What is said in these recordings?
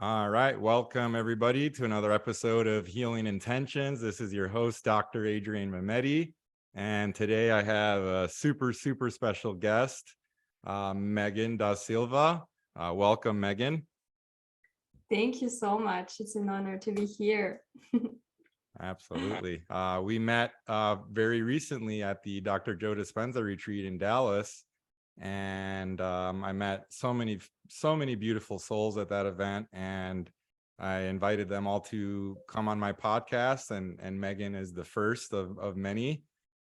All right. Welcome, everybody, to another episode of Healing Intentions. This is your host, Dr. Adrian Mehmeti. And today I have a super special guest, Megane Da Silva. Welcome, Megane. Thank you so much. It's an honor to be here. Absolutely. We met very recently at the Dr. Joe Dispenza retreat in Dallas. And I met so many beautiful souls at that event, and I invited them all to come on my podcast, and Megane is the first of many.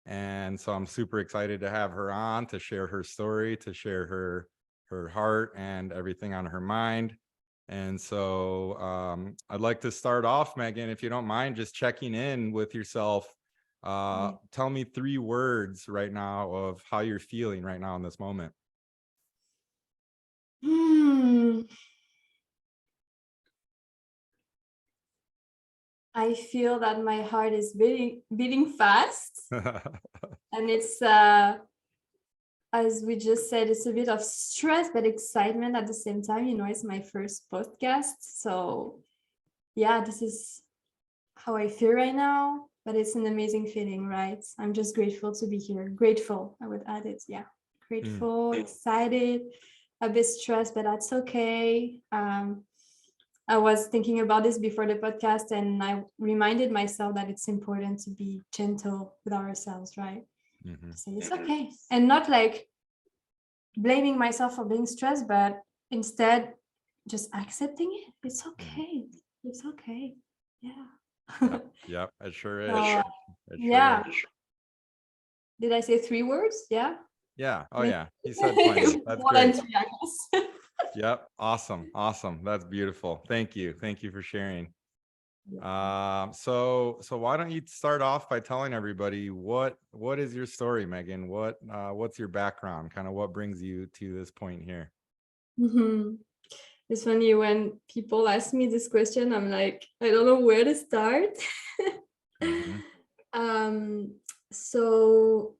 And so I'm super excited to have her on to share her story, to share her heart and everything on her mind. And so I'd like to start off, Megane, if you don't mind, just checking in with yourself. Tell me 3 words right now of how you're feeling right now in this moment. I feel that my heart is beating fast. And it's, as we just said, it's a bit of stress, but excitement at the same time. You know, it's my first podcast. So yeah, this is how I feel right now. But it's an amazing feeling, right? I'm just grateful to be here. Grateful, I would add it. Yeah. Grateful, excited, a bit stressed, but that's okay. I was thinking about this before the podcast, and I reminded myself that it's important to be gentle with ourselves, right? Mm-hmm. Say it's okay. And not like blaming myself for being stressed, but instead just accepting it. It's okay. It's okay. Yeah. Yep, it sure is. So, yeah. Did I say 3 words? Yeah. Yeah. Oh, yeah. He said plenty. That's More than great. 3, I guess. Yep. Awesome. That's beautiful. Thank you for sharing. So why don't you start off by telling everybody what is your story, Megane? What's your background? Kind of what brings you to this point here? Mm-hmm. It's funny when people ask me this question, I'm like, I don't know where to start. So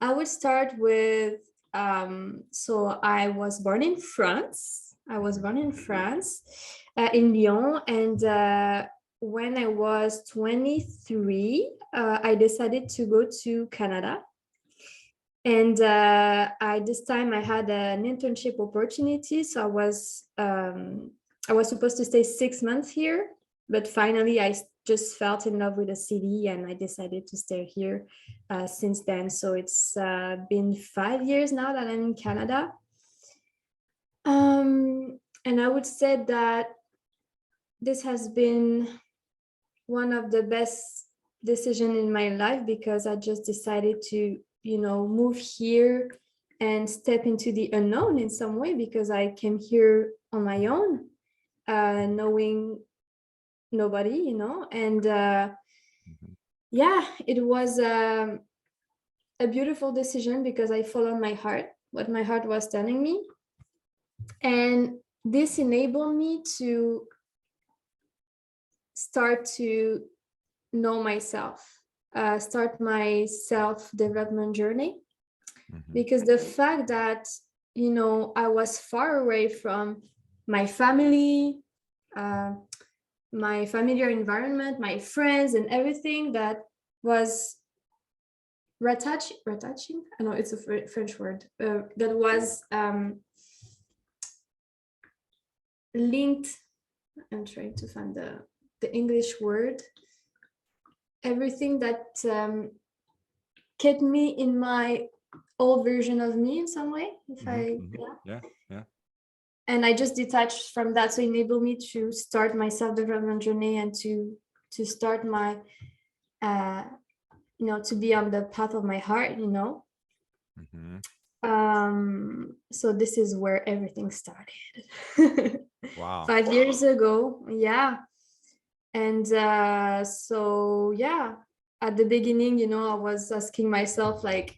I would start with, so I was born in France. In Lyon. And when I was 23, I decided to go to Canada. And this time I had an internship opportunity. So I was supposed to stay 6 months here, but finally I just felt in love with the city and I decided to stay here since then. So it's been 5 years now that I'm in Canada. And I would say that this has been one of the best decisions in my life because I just decided to, move here and step into the unknown in some way because I came here on my own, knowing nobody, and yeah, it was a beautiful decision because I followed my heart, what my heart was telling me. And this enabled me to start to know myself, start my self-development journey. Because the fact that, I was far away from my family, my familiar environment, my friends and everything that was retouching. I know it's a French word, that was linked. I'm trying to find the English word. Everything that kept me in my old version of me in some way. Yeah. And I just detached from that, so it enabled me to start my self-development journey and to start my to be on the path of my heart. So this is where everything started. Wow. 5 years ago. Yeah. And so yeah, at the beginning, I was asking myself like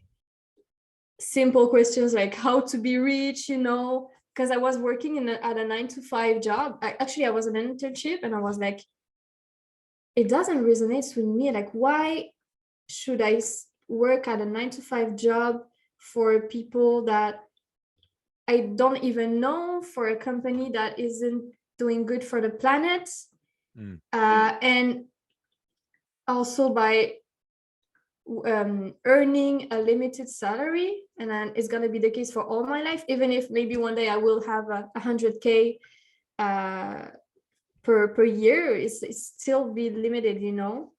simple questions like how to be rich, because I was working at a 9-to-5 job. I was an internship, and I was like, it doesn't resonate with me. Like, why should I work at a 9-to-5 job for people that I don't even know, for a company that isn't doing good for the planet. And also by earning a limited salary, and then it's going to be the case for all my life, even if maybe one day I will have a 100K per year, it's still be limited, you know.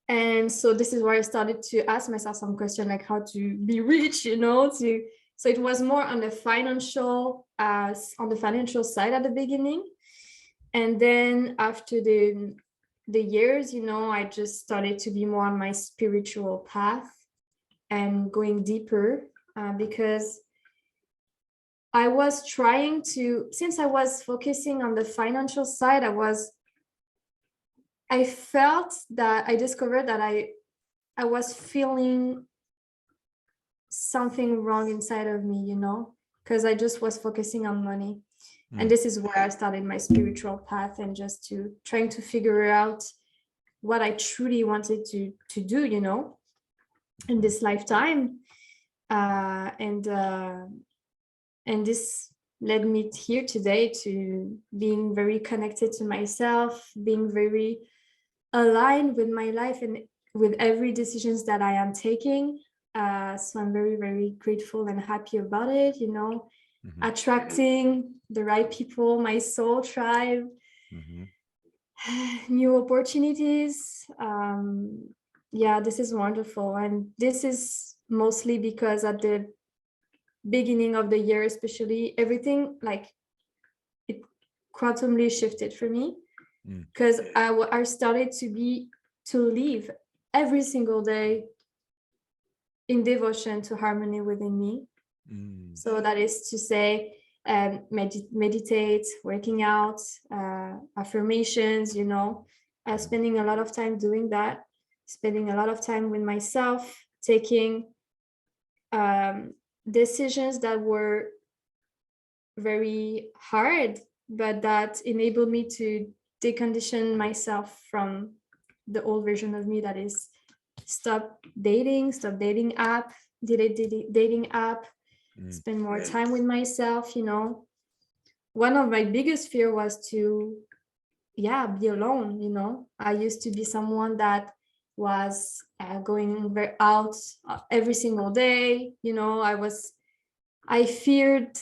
And so this is where I started to ask myself some question, like how to be rich, you know. So it was more on the financial side at the beginning, and then after the years, you know, I just started to be more on my spiritual path and going deeper, because I was trying to, since I was focusing on the financial side, I felt that I discovered that I was feeling something wrong inside of me, you know, because I just was focusing on money. And this is where I started my spiritual path, and just trying to figure out what I truly wanted to do, you know, in this lifetime. And this led me here today to being very connected to myself, being very aligned with my life and with every decisions that I am taking. So I'm very, very grateful and happy about it, you know, attracting the right people, my soul tribe, new opportunities. Yeah, this is wonderful. And this is mostly because at the beginning of the year, especially, everything like it quantumly shifted for me, because I started to live every single day in devotion to harmony within me. So that is to say, meditate, working out, affirmations, you know, spending a lot of time doing that, spending a lot of time with myself, taking decisions that were very hard, but that enabled me to decondition myself from the old version of me, that is stop dating app, delete dating app, spend more time with myself, you know. One of my biggest fear was to be alone, you know. I used to be someone that was going out every single day, you know. I feared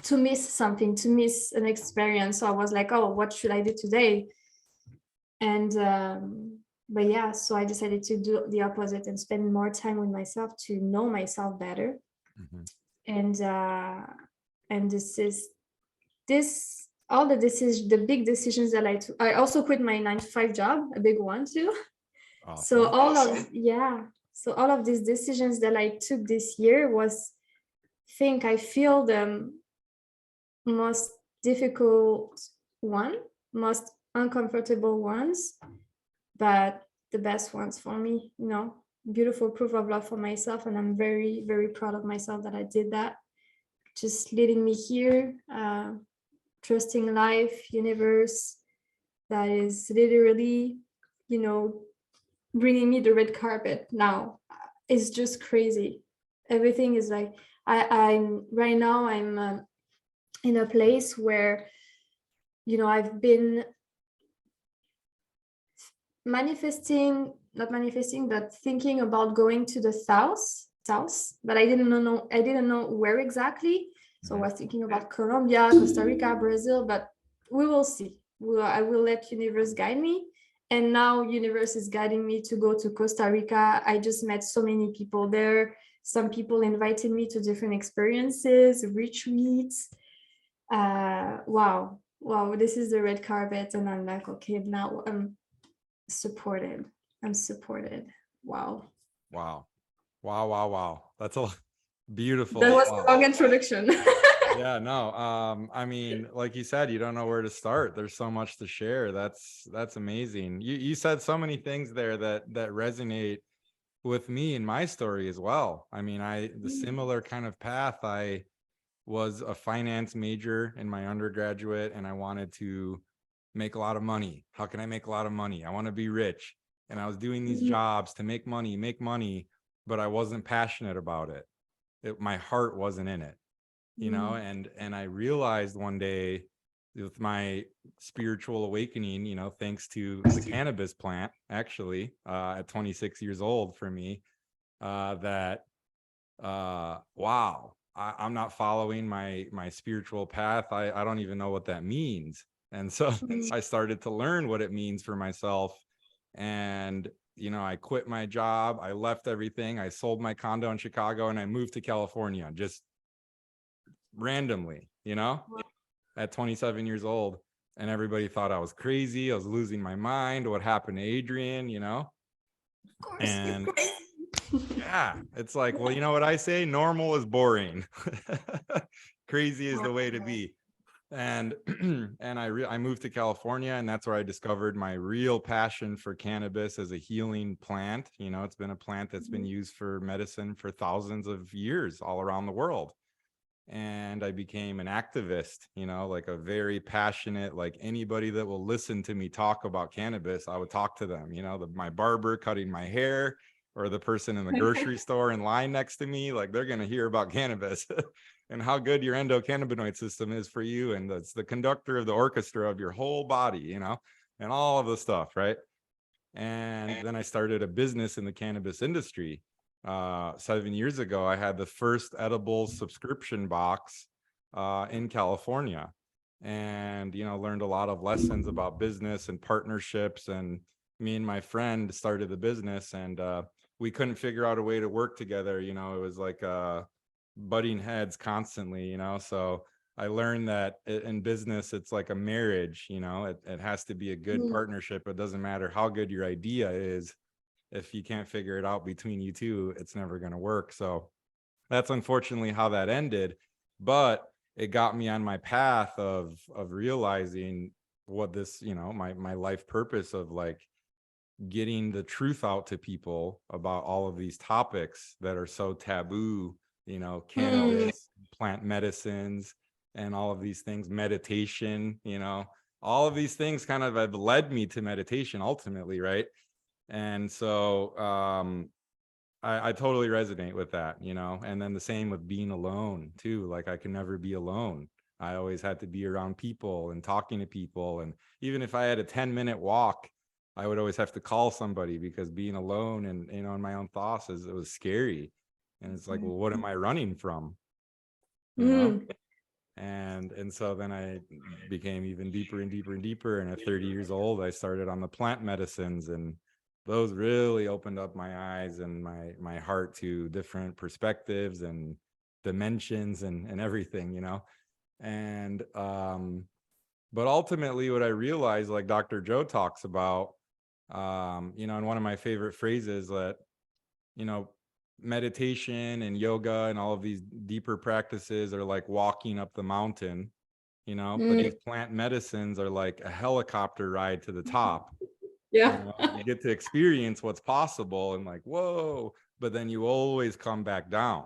to miss something, to miss an experience. So I was like, oh, what should I do today? And but yeah, so I decided to do the opposite and spend more time with myself to know myself better. And all the big decisions that I took. I also quit my 9-to-5 job, a big one too. Awesome. So all of these decisions that I took this year I feel the most difficult one, most uncomfortable ones, but the best ones for me, you know. Beautiful proof of love for myself, and I'm very, very proud of myself that I did that. Just leading me here, trusting life, universe, that is literally, you know, bringing me the red carpet now. It's just crazy. Everything is like, I'm right now, I'm in a place where, you know, I've been not manifesting, but thinking about going to the south, but I didn't know where exactly. So I was thinking about Colombia, Costa Rica, Brazil, but we will see. I will let universe guide me. And now universe is guiding me to go to Costa Rica. I just met so many people there. Some people invited me to different experiences, retreats. Wow, this is the red carpet. And I'm like, okay, now I'm supported. Wow. That's a beautiful. That was a long introduction. Yeah, no. I mean, like you said, you don't know where to start. There's so much to share. That's amazing. You said so many things there that resonate with me in my story as well. I mean, the similar kind of path. I was a finance major in my undergraduate, and I wanted to make a lot of money. How can I make a lot of money? I want to be rich. And I was doing these jobs to make money, but I wasn't passionate about it. my heart wasn't in it, you know. And I realized one day with my spiritual awakening, you know, thanks to the cannabis plant, actually, at 26 years old for me, that wow, I'm not following my spiritual path. I don't even know what that means. And so I started to learn what it means for myself. And, you know, I quit my job. I left everything. I sold my condo in Chicago and I moved to California just randomly, you know, at 27 years old. And everybody thought I was crazy. I was losing my mind. What happened to Adrian, you know? Of course. And yeah, it's like, well, you know what I say? Normal is boring. Crazy is the way to be. And and I moved to California, and that's where I discovered my real passion for cannabis as a healing plant. You know, it's been a plant that's been used for medicine for thousands of years all around the world. And I became an activist, you know, like a very passionate, like anybody that will listen to me talk about cannabis, I would talk to them, you know, my barber cutting my hair, or the person in the grocery store in line next to me, like they're going to hear about cannabis and how good your endocannabinoid system is for you. And that's the conductor of the orchestra of your whole body, you know, and all of the stuff. Right. And then I started a business in the cannabis industry. 7 years ago, I had the first edible subscription box in California, and, you know, learned a lot of lessons about business and partnerships. And me and my friend started the business, and we couldn't figure out a way to work together. You know, it was like butting heads constantly, you know. So I learned that in business, it's like a marriage, you know, it has to be a good partnership. It doesn't matter how good your idea is. If you can't figure it out between you two, it's never going to work. So that's unfortunately how that ended. But it got me on my path of realizing what this, you know, my life purpose of like getting the truth out to people about all of these topics that are so taboo, you know, cannabis, plant medicines, and all of these things, meditation, you know, all of these things kind of have led me to meditation ultimately, right? And so I totally resonate with that, you know. And then the same with being alone too. Like I can never be alone. I always had to be around people and talking to people. And even if I had a 10-minute walk, I would always have to call somebody, because being alone and, you know, in my own thoughts, it was scary. And it's like, well, what am I running from? You know? And so then I became even deeper and deeper and deeper. And at 30 years old, I started on the plant medicines, and those really opened up my eyes and my heart to different perspectives and dimensions and everything, you know. And but ultimately what I realized, like Dr. Joe talks about, you know, and one of my favorite phrases, that, you know, meditation and yoga and all of these deeper practices are like walking up the mountain, you know, but these plant medicines are like a helicopter ride to the top. Yeah. You know, you get to experience what's possible and like, whoa, but then you always come back down.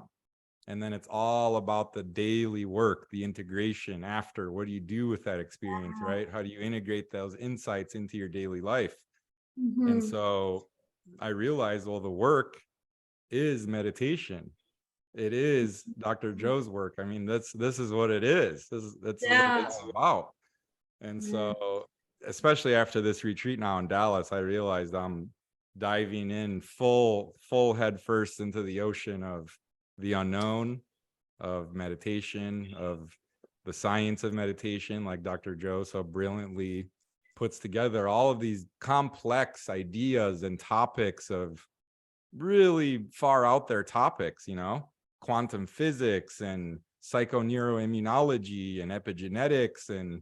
And then it's all about the daily work, the integration after. What do you do with that experience, right? How do you integrate those insights into your daily life? And so I realized, well, the work is meditation. It is Dr. Joe's work. I mean, this is what it is. That's what it's about. And so, especially after this retreat now in Dallas, I realized I'm diving in full head first into the ocean of the unknown, of meditation, of the science of meditation, like Dr. Joe so brilliantly puts together all of these complex ideas and topics of really far out there topics, you know, quantum physics and psychoneuroimmunology and epigenetics and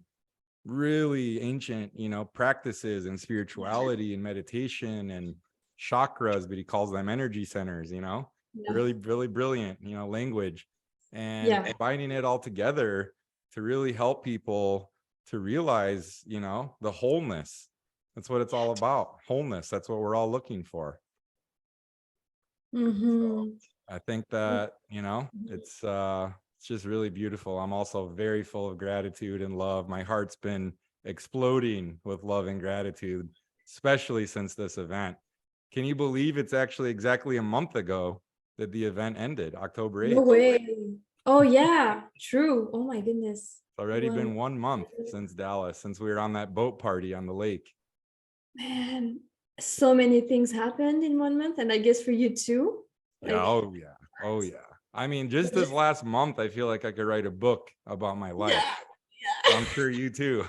really ancient, you know, practices and spirituality and meditation and chakras, but he calls them energy centers, you know, really brilliant, you know, language, and combining it all together to really help people to realize, you know, the wholeness. That's what it's all about. Wholeness. That's what we're all looking for. So I think that, you know, it's just really beautiful. I'm also very full of gratitude and love. My heart's been exploding with love and gratitude, especially since this event. Can you believe it's actually exactly a month ago that the event ended, October No 8th. way. Oh yeah, true. Oh my goodness. It's already been 1 month since Dallas, since we were on that boat party on the lake. Man, so many things happened in 1 month, and I guess for you too. Yeah, oh yeah. Oh yeah. I mean, just this last month, I feel like I could write a book about my life. Yeah. I'm sure you too.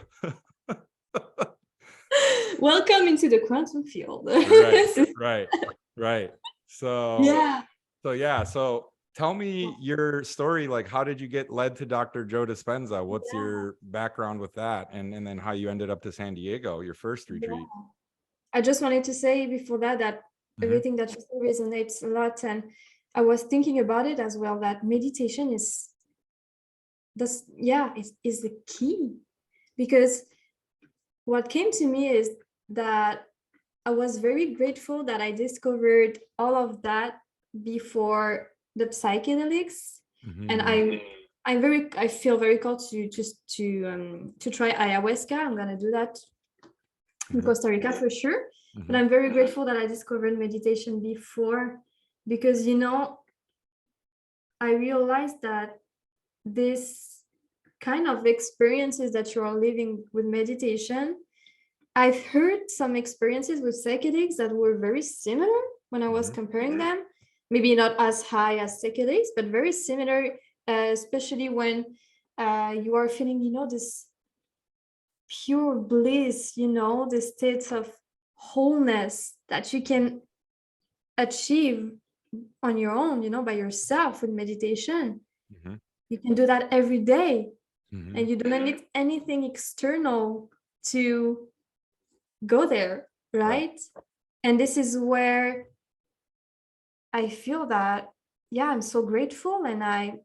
Welcome into the quantum field. Right. Yeah. So tell me your story. Like, how did you get led to Dr. Joe Dispenza? What's your background with that? And then how you ended up to San Diego, your first retreat? I just wanted to say before that everything that you say resonates a lot, and I was thinking about it as well, that meditation is the key, because what came to me is that I was very grateful that I discovered all of that before the psychedelics, and I feel very called to try ayahuasca. I'm gonna do that in Costa Rica for sure. But I'm very grateful that I discovered meditation before, because I realized that this kind of experiences that you are living with meditation, I've heard some experiences with psychedelics that were very similar when I was comparing them. Maybe not as high as psychedelics, but very similar, especially when you are feeling, this pure bliss, the states of wholeness that you can achieve on your own, by yourself with meditation. You can do that every day, and you don't need anything external to go there, right? And this is where I feel that, I'm so grateful, and I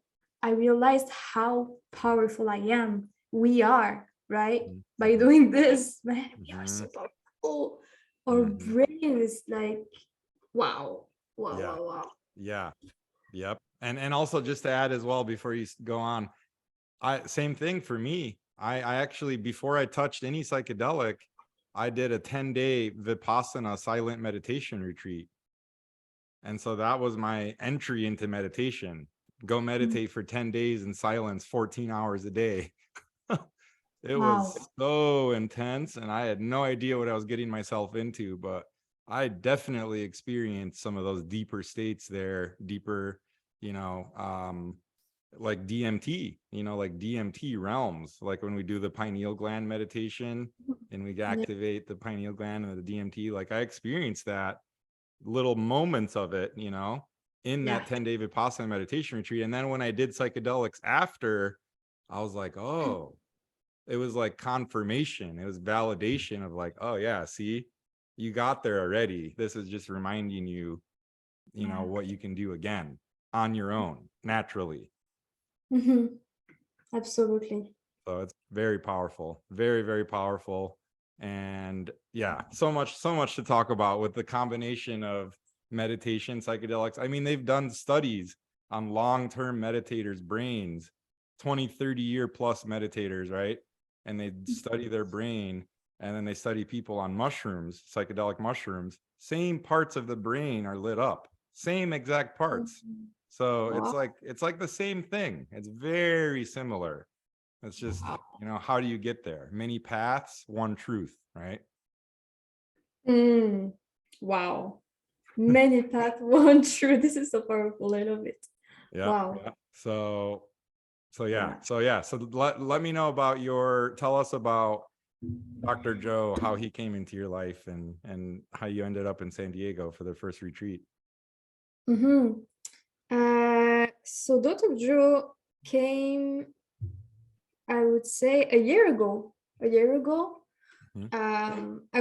realized how powerful I am. We are, right? By doing this, man, we are so powerful. Our brain is like, wow. Yeah. Yep. And also, just to add as well, before you go on, same thing for me. I actually, before I touched any psychedelic, I did a 10-day Vipassana silent meditation retreat. And so that was my entry into meditation. Go meditate for 10 days in silence, 14 hours a day. It was so intense, and I had no idea what I was getting myself into, but I definitely experienced some of those deeper states there, deeper, like DMT, like DMT realms, like when we do the pineal gland meditation and we activate the pineal gland and the DMT, like I experienced that little moments of it, in that 10-day Vipassana meditation retreat. And then when I did psychedelics after, I was like, oh, it was like confirmation. It was validation of like, oh yeah, see, you got there already. This is just reminding you, what you can do again on your own, naturally. Absolutely. So it's very powerful, very, very powerful. And so much to talk about with the combination of meditation, psychedelics. I mean, they've done studies on long-term meditators' brains, 20, 30-year plus meditators, right? And they study their brain, and then they study people on mushrooms, psychedelic mushrooms. Same parts of the brain are lit up, same exact parts. So it's like the same thing. It's very similar. It's just, how do you get there? Many paths, one truth, right? Wow. Many paths, one truth. This is so powerful. I love it. Yeah. Wow. Yeah. So let me know about tell us about Dr. Joe, how he came into your life and how you ended up in San Diego for the first retreat. So Dr. Joe came, I would say, a year ago. I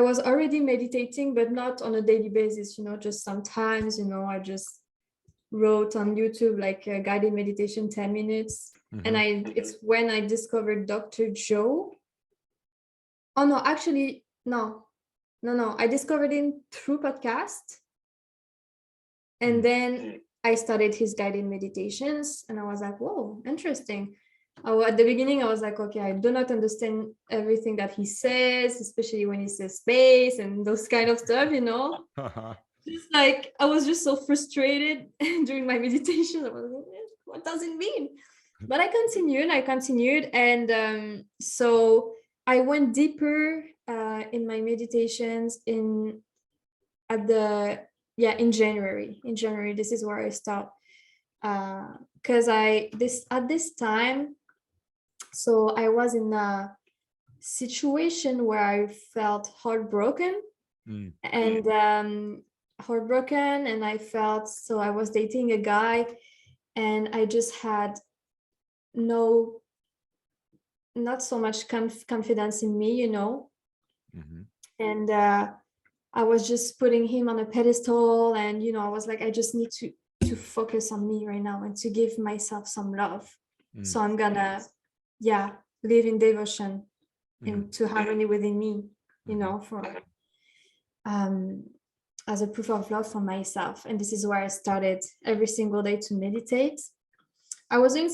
was already meditating, but not on a daily basis, just sometimes, I just wrote on YouTube like a guided meditation 10 minutes. And it's when I discovered Dr. Joe. Oh no, actually, no. I discovered him through podcast. And then I started his guided meditations, and I was like, whoa, interesting. At the beginning, I was like, okay, I do not understand everything that he says, especially when he says space and those kind of stuff, just like I was just so frustrated during my meditation. I was like, what does it mean? But I continued, and so I went deeper in my meditations in at the in January. In January, this is where I stopped because at this time, so I was in a situation where I felt heartbroken and and I felt, so I was dating a guy and I just had no not so much confidence in me, you know. And I was just putting him on a pedestal, and you know, I was like, I just need to focus on me right now and to give myself some love. So I'm gonna live in devotion, into harmony within me, you know, for as a proof of love for myself. And this is where I started every single day to meditate. I was doing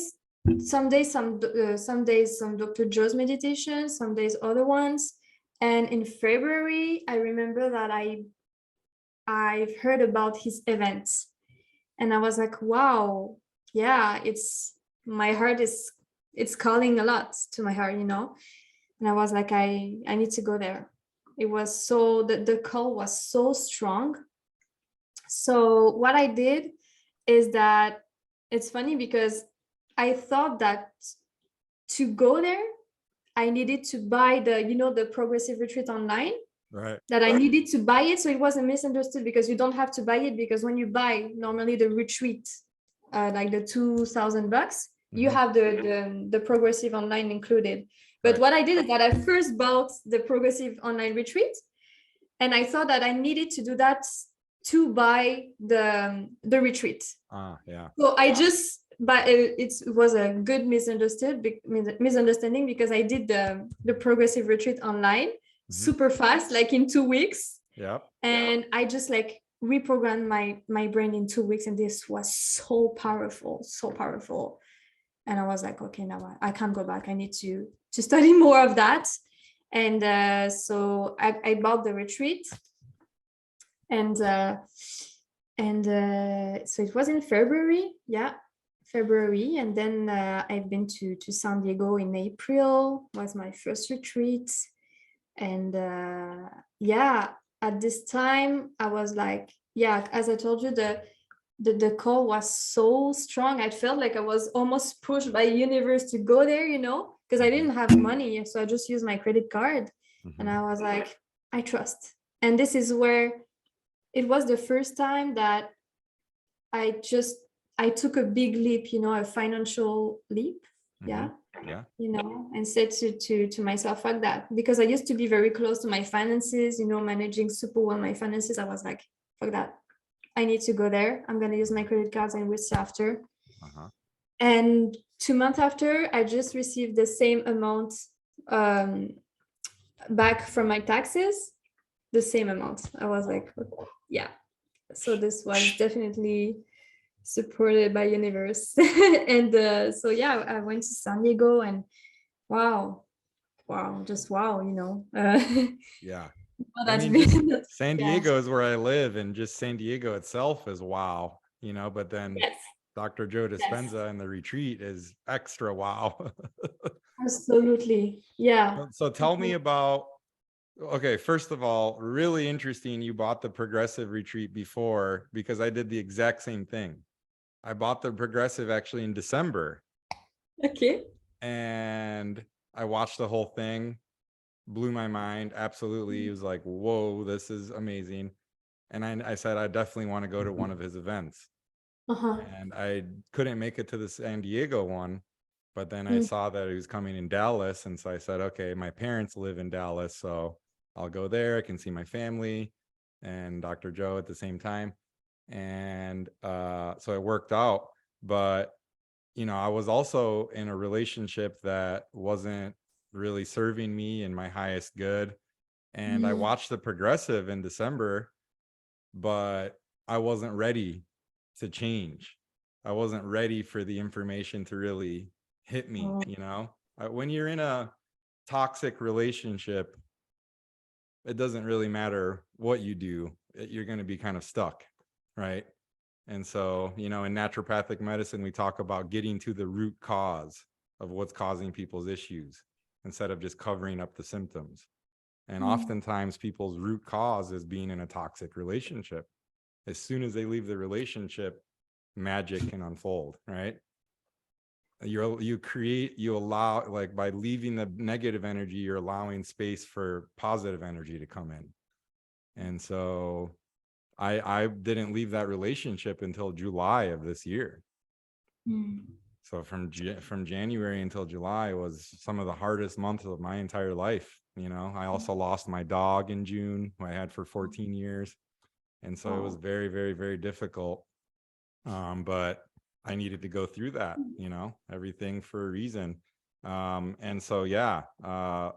some days some Dr. Joe's meditation, some days other ones. And in February, I remember that I've heard about his events, and I was like, wow, yeah, my heart is, it's calling a lot to my heart, you know. And I was like, I need to go there. It was so, the call was so strong. So what I did is that, it's funny because I thought that to go there, I needed to buy the progressive retreat online. Right. That I needed to buy it. So it wasn't misunderstood, because you don't have to buy it, because when you buy normally the retreat, like the $2,000, you have the progressive online included. But what I did is that I first bought the progressive online retreat, and I thought that I needed to do that to buy the retreat. So I just, but it was a good misunderstanding, because I did the progressive retreat online super fast, like in 2 weeks. And I just like reprogrammed my brain in 2 weeks, and this was so powerful. And I was like, okay, now I can't go back. I need to study more of that. And so I bought the retreat, and so it was in February. February. And then I've been to San Diego in April. Was my first retreat. And at this time I was like, as I told you, the call was so strong. I felt like I was almost pushed by the universe to go there, you know, because I didn't have money, so I just used my credit card. And I was like, I trust. And this is where it was the first time that I took a big leap, you know, a financial leap. You know, and said to myself, fuck that, because I used to be very close to my finances, you know, managing super well my finances. I was like, fuck that, I need to go there. I'm going to use my credit cards, and we'll see after. And 2 months after, I just received the same amount back from my taxes, the same amount. I was like, so this was definitely supported by universe. And so I went to San Diego, and wow, just wow, you know. I mean, San Diego is where I live, and just San Diego itself is wow, you know. But then Dr. Joe Dispenza and the retreat is extra wow. Absolutely. So tell me about, okay, first of all, really interesting, you bought the progressive retreat before, because I did the exact same thing. I bought the progressive actually in December. Okay. And I watched the whole thing, blew my mind. Absolutely. It was like, whoa, this is amazing. And I said, I definitely want to go to one of his events. And I couldn't make it to the San Diego one, but then I saw that he was coming in Dallas. And so I said, okay, my parents live in Dallas, so I'll go there. I can see my family and Dr. Joe at the same time. And so it worked out. But you know, I was also in a relationship that wasn't really serving me in my highest good. And I watched the progressive in December, but I wasn't ready to change. I wasn't ready for the information to really hit me, you know. When you're in a toxic relationship, it doesn't really matter what you do. you're going to be kind of stuck, right? And so, you know, in naturopathic medicine, we talk about getting to the root cause of what's causing people's issues instead of just covering up the symptoms. And oftentimes people's root cause is being in a toxic relationship. As soon as they leave the relationship, magic can unfold, right? You allow, like, by leaving the negative energy, you're allowing space for positive energy to come in. And so I didn't leave that relationship until July of this year. So from January until July was some of the hardest months of my entire life. You know, I also lost my dog in June, who I had for 14 years. And so it was very, very, very difficult. But I needed to go through that, you know, everything for a reason. And so, yeah,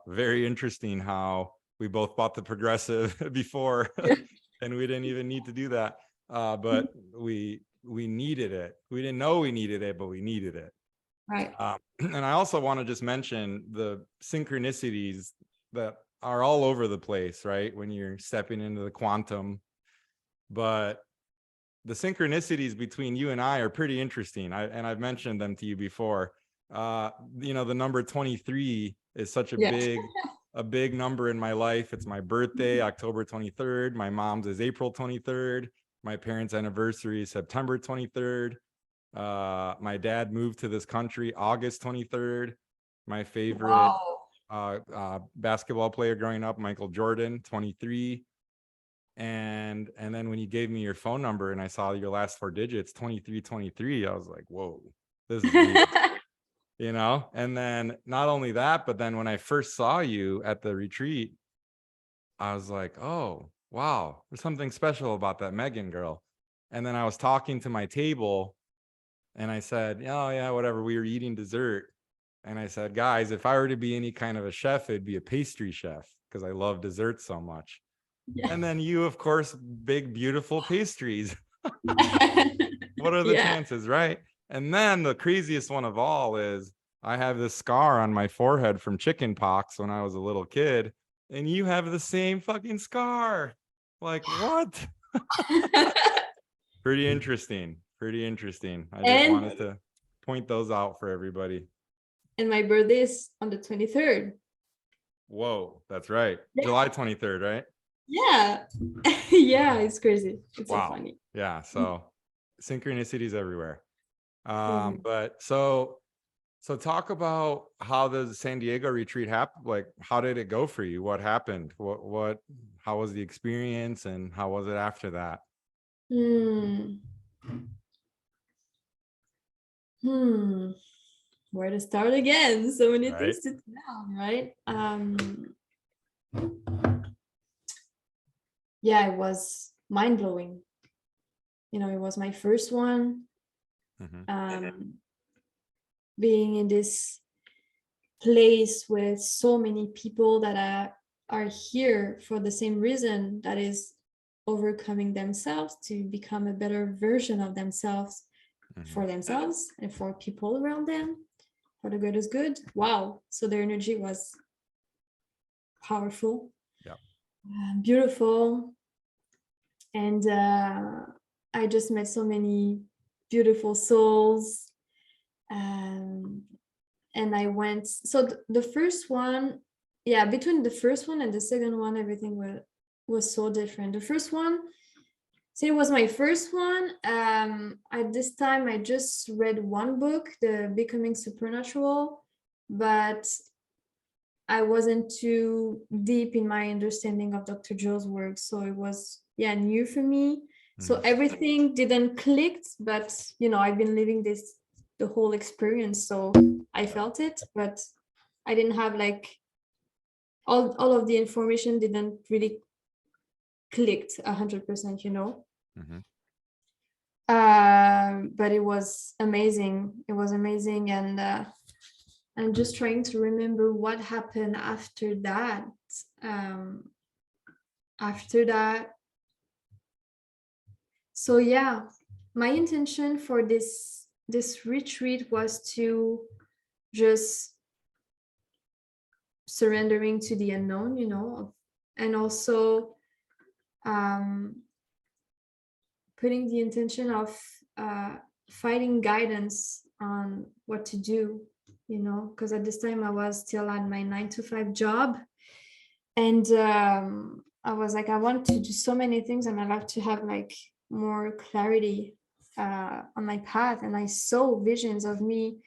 very interesting how we both bought the Progressive before and we didn't even need to do that. But we needed it. We didn't know we needed it, but we needed it. Right. And I also want to just mention the synchronicities that are all over the place, right? When you're stepping into the quantum, but the synchronicities between you and I are pretty interesting. I've mentioned them to you before. You know, the number 23 is such a big number in my life. It's my birthday, October 23rd. My mom's is April 23rd. My parents' anniversary is September 23rd. My dad moved to this country August 23rd. My favorite basketball player growing up, Michael Jordan, 23. And then when you gave me your phone number and I saw your last 4 digits, 2323, I was like, whoa, this is weird. You know? And then not only that, but then when I first saw you at the retreat, I was like, oh, wow, there's something special about that Megan girl. And then I was talking to my table and I said, oh yeah, whatever, we were eating dessert. And I said, guys, if I were to be any kind of a chef, it'd be a pastry chef because I love dessert so much. And then you, of course, big, beautiful pastries. What are the chances, right? And then the craziest one of all is I have this scar on my forehead from chicken pox when I was a little kid, and you have the same fucking scar. Like, what? Pretty interesting. Pretty interesting. I just wanted to point those out for everybody. And my birthday is on the 23rd. Whoa, that's right. July 23rd, right? Yeah. Yeah, it's crazy. It's so funny. Yeah, so synchronicities everywhere. But so talk about how the San Diego retreat happened. Like, how did it go for you? What happened? How was the experience and how was it after that? Where to start again? So many things to tell, right? Yeah, it was mind-blowing. You know, it was my first one. Being in this place with so many people that are here for the same reason, that is overcoming themselves to become a better version of themselves, for themselves and for people around them, for the greatest good. Wow. So their energy was powerful, beautiful. And I just met so many beautiful souls. And I went, so the first one, between the first one and the second one, everything was so different. The first one, so it was my first one. At this time, I just read one book, The Becoming Supernatural, but I wasn't too deep in my understanding of Dr. Joe's work. So it was, new for me. So everything didn't click, but, you know, I've been living the whole experience. So I felt it, but I didn't have like, all of the information didn't really clicked 100%, you know. But it was amazing. It was amazing. And I'm just trying to remember what happened after that. So yeah, my intention for this retreat was to just surrendering to the unknown, you know, and also putting the intention of finding guidance on what to do, because at this time I was still at my 9 to 5 job. And I was like, I want to do so many things, and I love to have like more clarity on my path. And I saw visions of me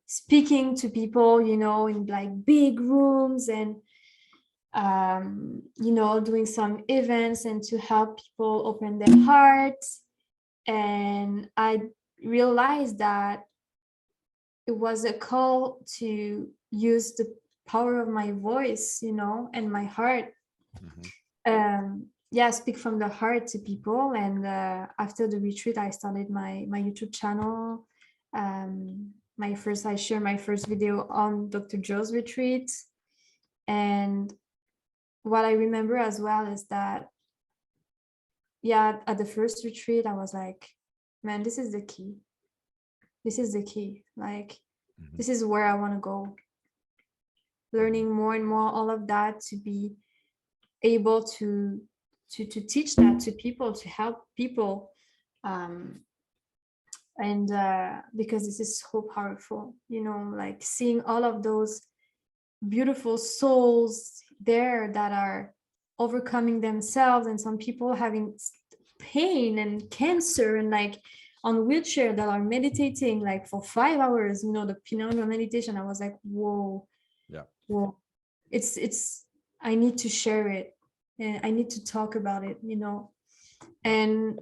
speaking to people, in like big rooms, and doing some events and to help people open their hearts. And I realized that it was a call to use the power of my voice, and my heart. Speak from the heart to people. And after the retreat, I started my YouTube channel. I shared my first video on Dr. Joe's retreat. And what I remember as well is that, at the first retreat, I was like, man, this is the key. This is the key. Like, this is where I want to go. Learning more and more, all of that, to be able to teach that to people, to help people. And because this is so powerful, like seeing all of those beautiful souls there that are overcoming themselves, and some people having pain and cancer, and like on wheelchair, that are meditating like for 5 hours, the Pinanga meditation. I was like, whoa. Whoa. It's I need to share it, and I need to talk about it. And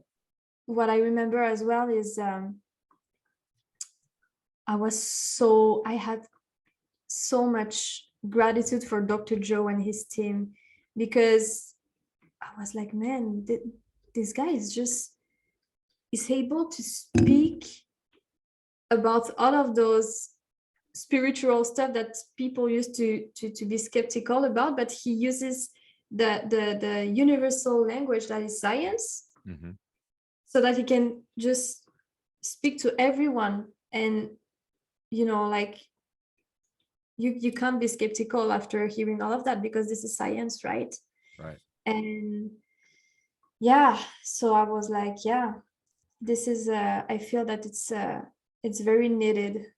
what I remember as well is I had so much gratitude for Dr. Joe and his team, because I was like, man, this guy is able to speak about all of those spiritual stuff that people used to be skeptical about, but he uses the universal language that is science, so that he can just speak to everyone. And like, you can't be skeptical after hearing all of that, because this is science, right? And so I was like, this is I feel that it's very needed.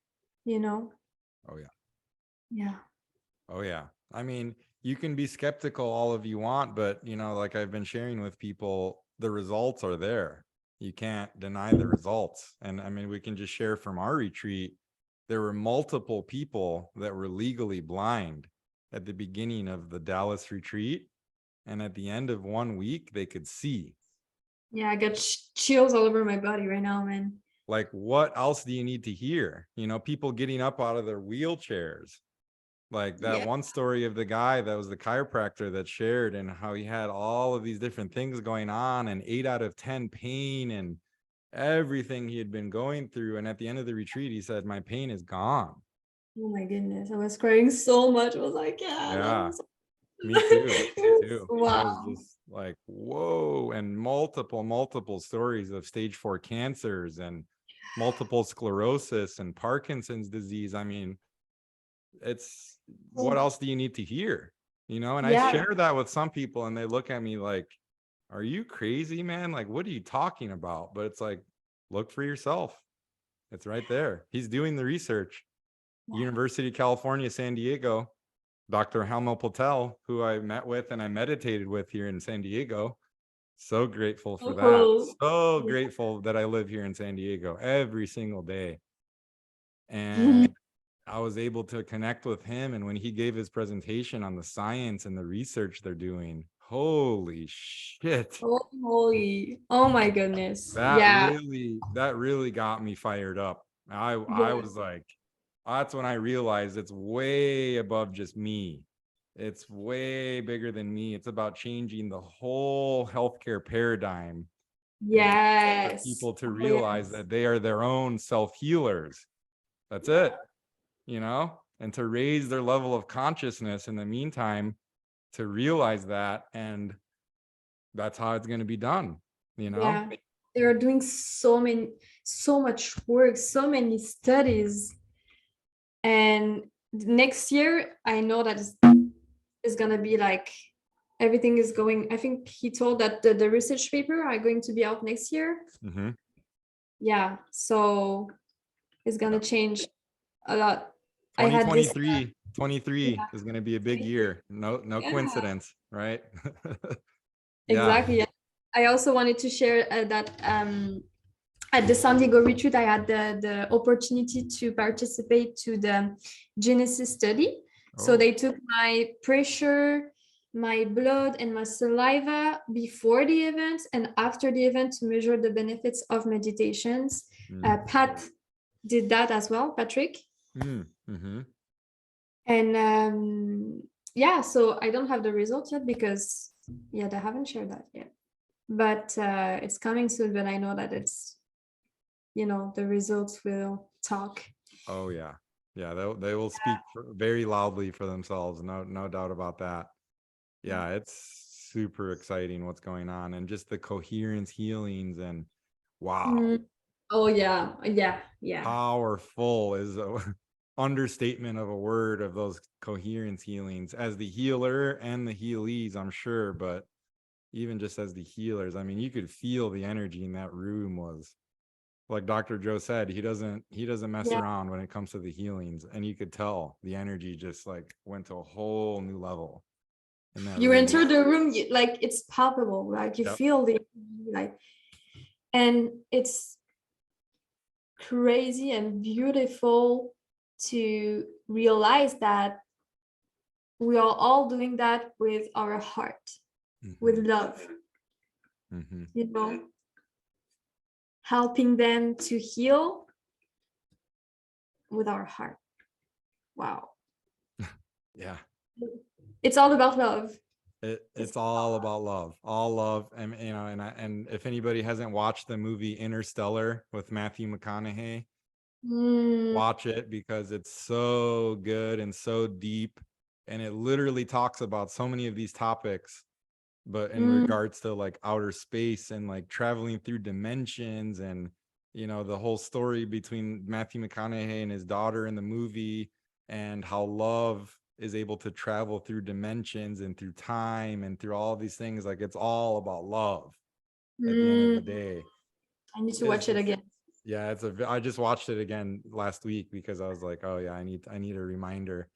Oh yeah. I mean, you can be skeptical all of you want, but like I've been sharing with people, the results are there. You can't deny the results. And I mean, we can just share from our retreat, there were multiple people that were legally blind at the beginning of the Dallas retreat, and at the end of 1 week they could see. I got chills all over my body right now, man. Like, what else do you need to hear? People getting up out of their wheelchairs. Like that one story of the guy that was the chiropractor that shared, and how he had all of these different things going on, and 8 out of 10 pain and everything he had been going through. And at the end of the retreat, he said, my pain is gone. Oh my goodness. I was crying so much. I was like, me too. Wow. I was just like, whoa. And multiple stories of stage 4 cancers and multiple sclerosis and Parkinson's disease. I mean, it's, what else do you need to hear? And I share that with some people, and they look at me like, are you crazy, man? Like, what are you talking about? But it's like, look for yourself. It's right there. He's doing the research. University of California, San Diego, Dr. Helmo Patel, who I met with and I meditated with here in San Diego. So grateful for that. So grateful that I live here in San Diego every single day. And I was able to connect with him. And when he gave his presentation on the science and the research they're doing, holy shit. Oh my goodness. That really got me fired up. I was like, that's when I realized it's way above just me. It's way bigger than me. It's about changing the whole healthcare paradigm. For people to realize that they are their own self-healers. That's it. And to raise their level of consciousness in the meantime, to realize that. And that's how it's going to be done. They are doing so much work, so many studies. And next year, I know that it's going to be like everything is going. I think he told that the research paper are going to be out next year. Mm-hmm. Yeah, so it's gonna change a lot. I had this 23 is going to be a big year. No yeah, coincidence, right? Yeah. exactly. I also wanted to share that at the San Diego retreat, I had the opportunity to participate to the Genesis study. So Oh. they took my pressure, my blood, and my saliva before the event and after the event to measure the benefits of meditations. Pat did that as well, Patrick. Mm-hmm. And yeah, so I don't have the results yet because yeah, they haven't shared that yet. But it's coming soon. But I know that it's, the results will talk. Oh yeah. Yeah, they will speak very loudly for themselves. No doubt about that. Yeah, it's super exciting what's going on, and just the coherence healings, and wow. Oh yeah, yeah. Powerful is a understatement of a word, of those coherence healings, as the healer and the healees, I'm sure, but even just as the healers, I mean, you could feel the energy in that room. Was like Dr. Joe said, he doesn't mess Yeah. around when it comes to the healings, and you could tell the energy just like went to a whole new level in that You room. enter the room, like it's palpable, like you Yep. feel the like, and it's crazy and beautiful to realize that we are all doing that with our heart, with love, helping them to heal with our heart. Wow. Yeah. It's all about love. It's all about love, all love. And and if anybody hasn't watched the movie Interstellar with Matthew McConaughey, watch it, because it's so good and so deep, and it literally talks about so many of these topics, but in regards to like outer space and like traveling through dimensions, and the whole story between Matthew McConaughey and his daughter in the movie, and how love is able to travel through dimensions and through time and through all these things. Like, it's all about love at the end of the day. I need to watch it again. Yeah, I just watched it again last week because I was like, oh yeah, I need a reminder.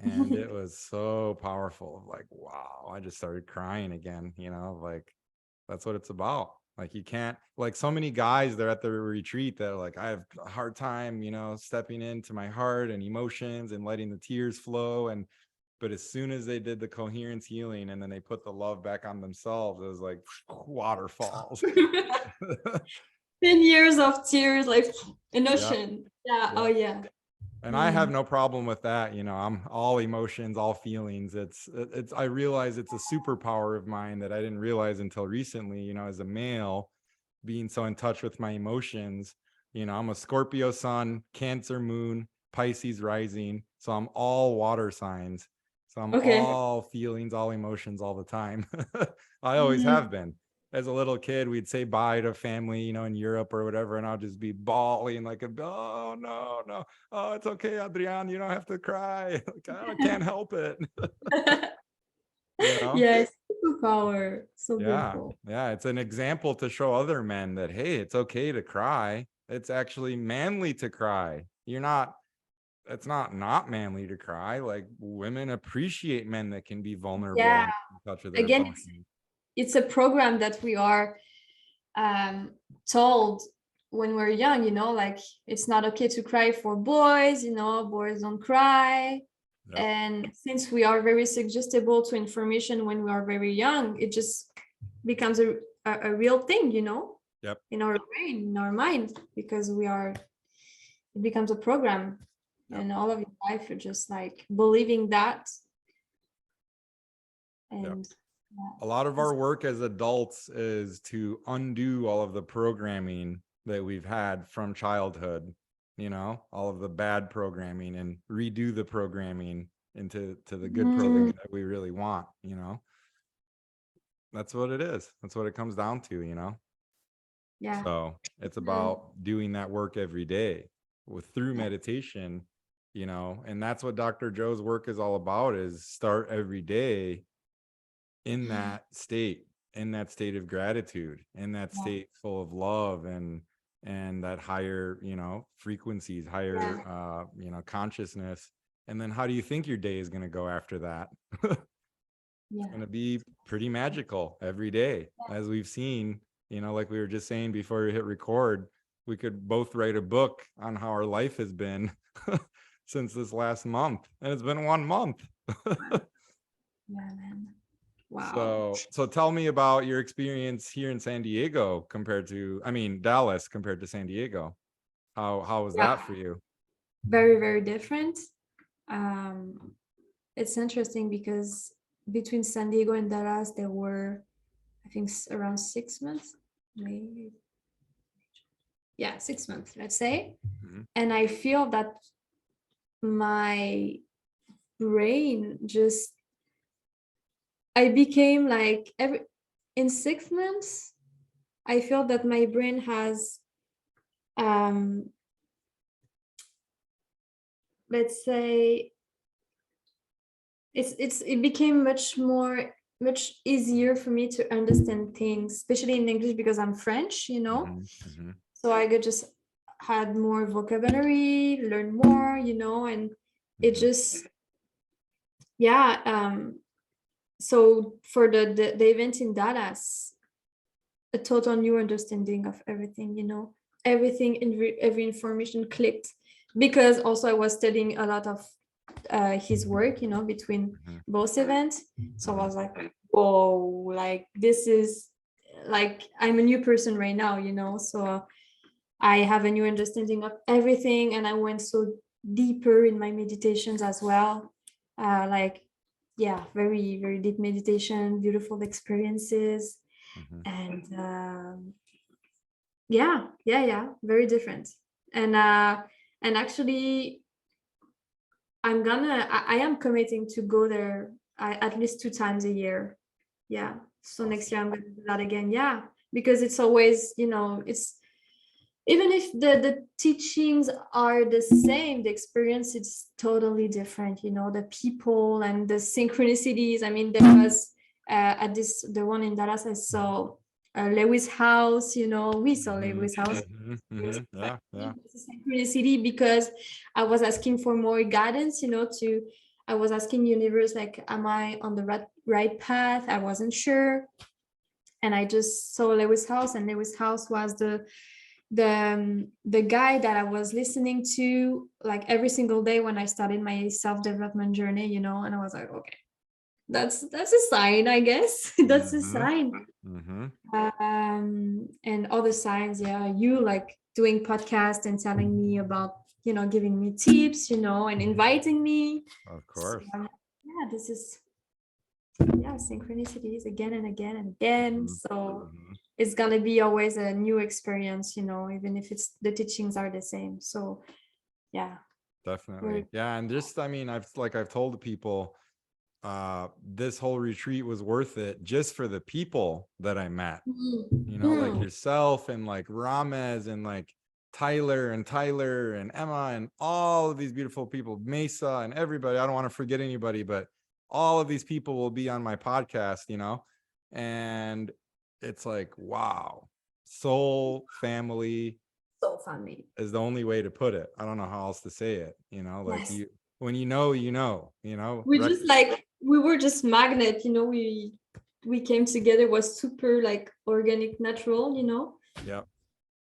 And it was so powerful. Like, wow, I just started crying again, like, that's what it's about. Like, you can't, like, so many guys, they're at the retreat that are like, I have a hard time, stepping into my heart and emotions and letting the tears flow. But as soon as they did the coherence healing and then they put the love back on themselves, it was like waterfalls. 10 years of tears, like an ocean. Yeah. Oh yeah. And I have no problem with that. I'm all emotions, all feelings. I realize it's a superpower of mine that I didn't realize until recently, as a male, being so in touch with my emotions. I'm a Scorpio sun, Cancer moon, Pisces rising. So I'm all water signs. So I'm all feelings, all emotions all the time. I always have been. As a little kid, we'd say bye to family, in Europe or whatever, and I'll just be bawling like oh no, oh, it's okay, Adrian, you don't have to cry. Like, I can't help it. Yes, superpower. So beautiful. Yeah, it's an example to show other men that, hey, it's okay to cry. It's actually manly to cry. It's not manly to cry. Like, women appreciate men that can be vulnerable and in touch with their emotions. It's a program that we are told when we're young, like it's not okay to cry for boys, boys don't cry. Yep. And since we are very suggestible to information when we are very young, it just becomes a real thing, Yep. In our brain, in our mind, because it becomes a program. Yep. And all of your life you're just like believing that. And yep. A lot of our work as adults is to undo all of the programming that we've had from childhood, all of the bad programming, and redo the programming into the good programming that we really want. That's what it is. That's what it comes down to. Yeah. So it's about doing that work every day through meditation, and that's what Dr. Joe's work is all about, is start every day in that state, of gratitude, in that Yeah. state full of love and that higher, frequencies, higher, Yeah. consciousness. And then how do you think your day is going to go after that? It's Yeah. going to be pretty magical every day, as we've seen, like we were just saying before we hit record. We could both write a book on how our life has been since this last month, and it's been 1 month. Yeah, man. Wow. So tell me about your experience here in San Diego Dallas compared to San Diego. How was that Yeah. for you? Very, very different. Um, it's interesting because between San Diego and Dallas, there were, I think, around 6 months, maybe. Yeah, 6 months, let's say. Mhm. And I feel that my brain just, I became like in 6 months, I feel that my brain has, um, let's say, it became much easier for me to understand things, especially in English because I'm French, Mhm. Mhm. so I could just had more vocabulary, learn more, and it Mhm. just, yeah. So for the event in Dallas, a total new understanding of everything, everything in every information clicked, because also I was studying a lot of his work, between Mhm. both events. So I Mhm. was like, whoa, like this is like I'm a new person right now, so I have a new understanding of everything, and I went so deeper in my meditations as well. Like, yeah, very, very deep meditation, beautiful experiences, Mhm. and yeah, yeah, yeah, very different. And actually, I am committing to go there at least 2 times a year. Yeah. So next Awesome. year I'm gonna do that again. Yeah, because it's always, it's, even if the teachings are the same, the experience is totally different, the people and the synchronicities. I mean, there was at the one in Dallas, I saw Lewis House, we saw Mhm. Lewis House. Mhm. It was Mhm. Yeah. Yeah. a synchronicity because I was asking for more guidance, I was asking universe, like, am I on the right path? I wasn't sure. And I just saw Lewis House, and Lewis House was the guy that I was listening to like every single day when I started my self-development journey, and I was like, okay, that's a sign, I guess. That's a Mhm. sign. Mhm. And other signs, yeah, you like doing podcast and telling me about, giving me tips, and inviting me. Of So course. yeah, this is, yeah, synchronicities again and again and again. Mhm. So Mhm. it's gonna be always a new experience, even if it's the teachings are the same. So yeah, Definitely. very. Yeah. And just, I've told people, this whole retreat was worth it just for the people that I met, like Mm. yourself and like Ramez and like Tyler and Emma and all of these beautiful people, Mesa and everybody. I don't want to forget anybody, but all of these people will be on my podcast, and it's like, wow, soul family So funny. is the only way to put it. I don't know how else to say it, like Yes. when We just like, we were just magnet, we came together, was super like organic, natural. Yep.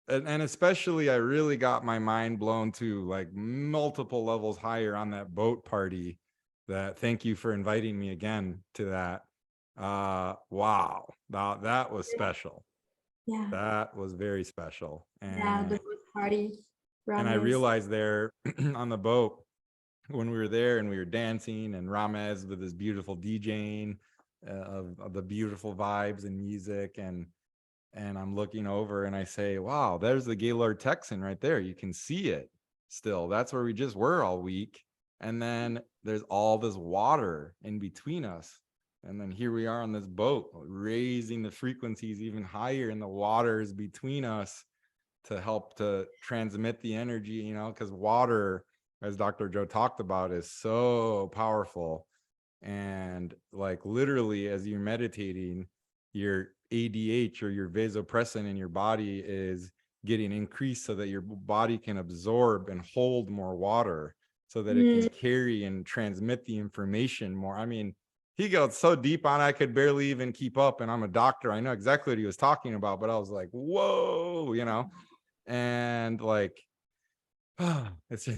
And especially I really got my mind blown to like multiple levels higher on that boat party. That, thank you for inviting me again to that. Wow, that was special. Yeah. That was very special. Yeah, the And boat party. I Rames. realized there on the boat when we were there and we were dancing, and Ramez with his beautiful DJing, of the beautiful vibes and music, and I'm looking over and I say, wow, there's the Gaylord Texan right there. You can see it still. That's where we just were all week. And then there's all this water in between us. And then here we are on this boat, raising the frequencies even higher in the waters between us to help to transmit the energy, because water, as Dr. Joe talked about, is so powerful. And like literally as you're meditating, your ADH or your vasopressin in your body is getting increased so that your body can absorb and hold more water, so that it can carry and transmit the information more. I mean, he got so deep on it, I could barely even keep up. And I'm a doctor. I know exactly what he was talking about, but I was like, whoa, you know, and like, it's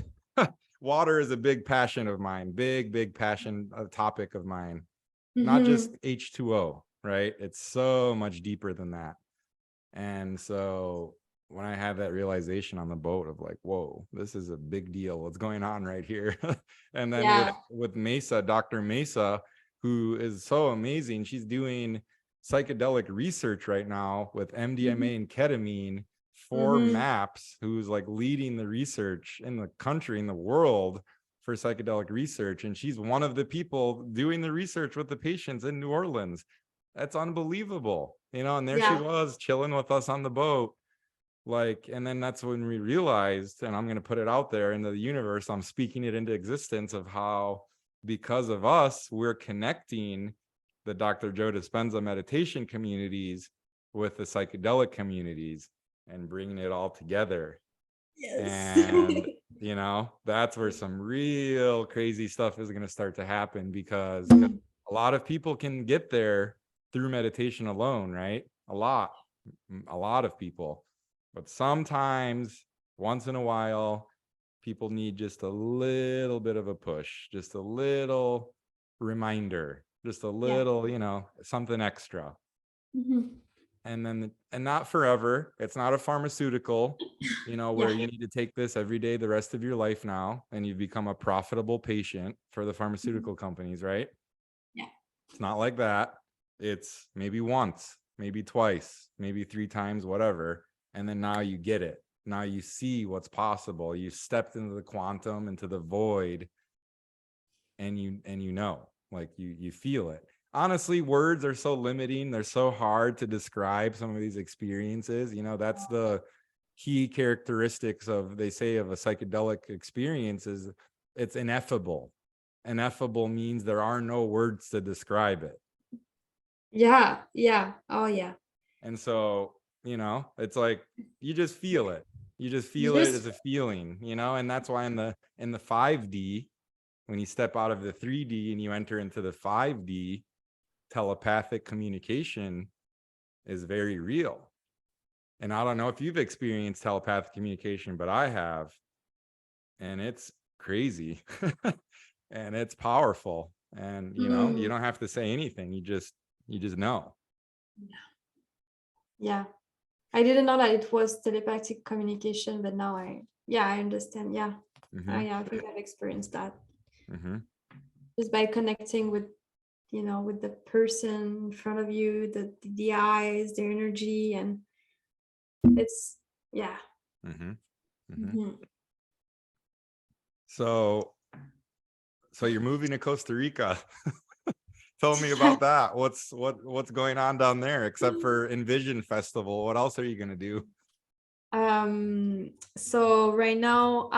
water is a big passion of mine, big passion, a topic of mine, not just H2O, right? It's so much deeper than that. And so when I had that realization on the boat of like, whoa, this is a big deal, what's going on right here. And then with Mesa, Dr. Mesa, who is so amazing, she's doing psychedelic research right now with MDMA and ketamine for MAPS, who's like leading the research in the country, in the world, for psychedelic research. And she's one of the people doing the research with the patients in New Orleans. That's unbelievable, you know. And there she was chilling with us on the boat, like. And then that's when we realized, and I'm going to put it out there into the universe, I'm speaking it into existence, of how because of us, we're connecting the Dr. Joe Dispenza meditation communities with the psychedelic communities and bringing it all together. And you know, that's where some real crazy stuff is going to start to happen, because a lot of people can get there through meditation alone, right? A lot of people. But sometimes, once in a while, people need just a little bit of a push, just a little reminder, just a little, you know, something extra. And then, and not forever. It's not a pharmaceutical, you know, where you need to take this every day the rest of your life now, and you've become a profitable patient for the pharmaceutical companies, right? It's not like that. It's maybe once, maybe twice, maybe 3 times, whatever. And then now you get it. Now you see what's possible. You stepped into the quantum, into the void, and you know, like you feel it. Honestly, words are so limiting. They're so hard to describe some of these experiences. You know, that's the key characteristics of, they say, of a psychedelic experience, is it's ineffable. Ineffable means there are no words to describe it. Oh yeah. And so, you know, it's like you just feel it. You just feel it as a feeling, you know. And that's why in the 5D, when you step out of the 3D and you enter into the 5D, telepathic communication is very real. And I don't know if you've experienced telepathic communication, but I have. And it's crazy. And it's powerful. And you know, you don't have to say anything. You just know. Yeah. I didn't know that it was telepathic communication, but now I understand. Yeah. I think I've experienced that. Just by connecting with, you know, with the person in front of you, the eyes, their energy, and it's So you're moving to Costa Rica. Tell me about that. What's going on down there, except for Envision Festival? What else are you going to do? So right now,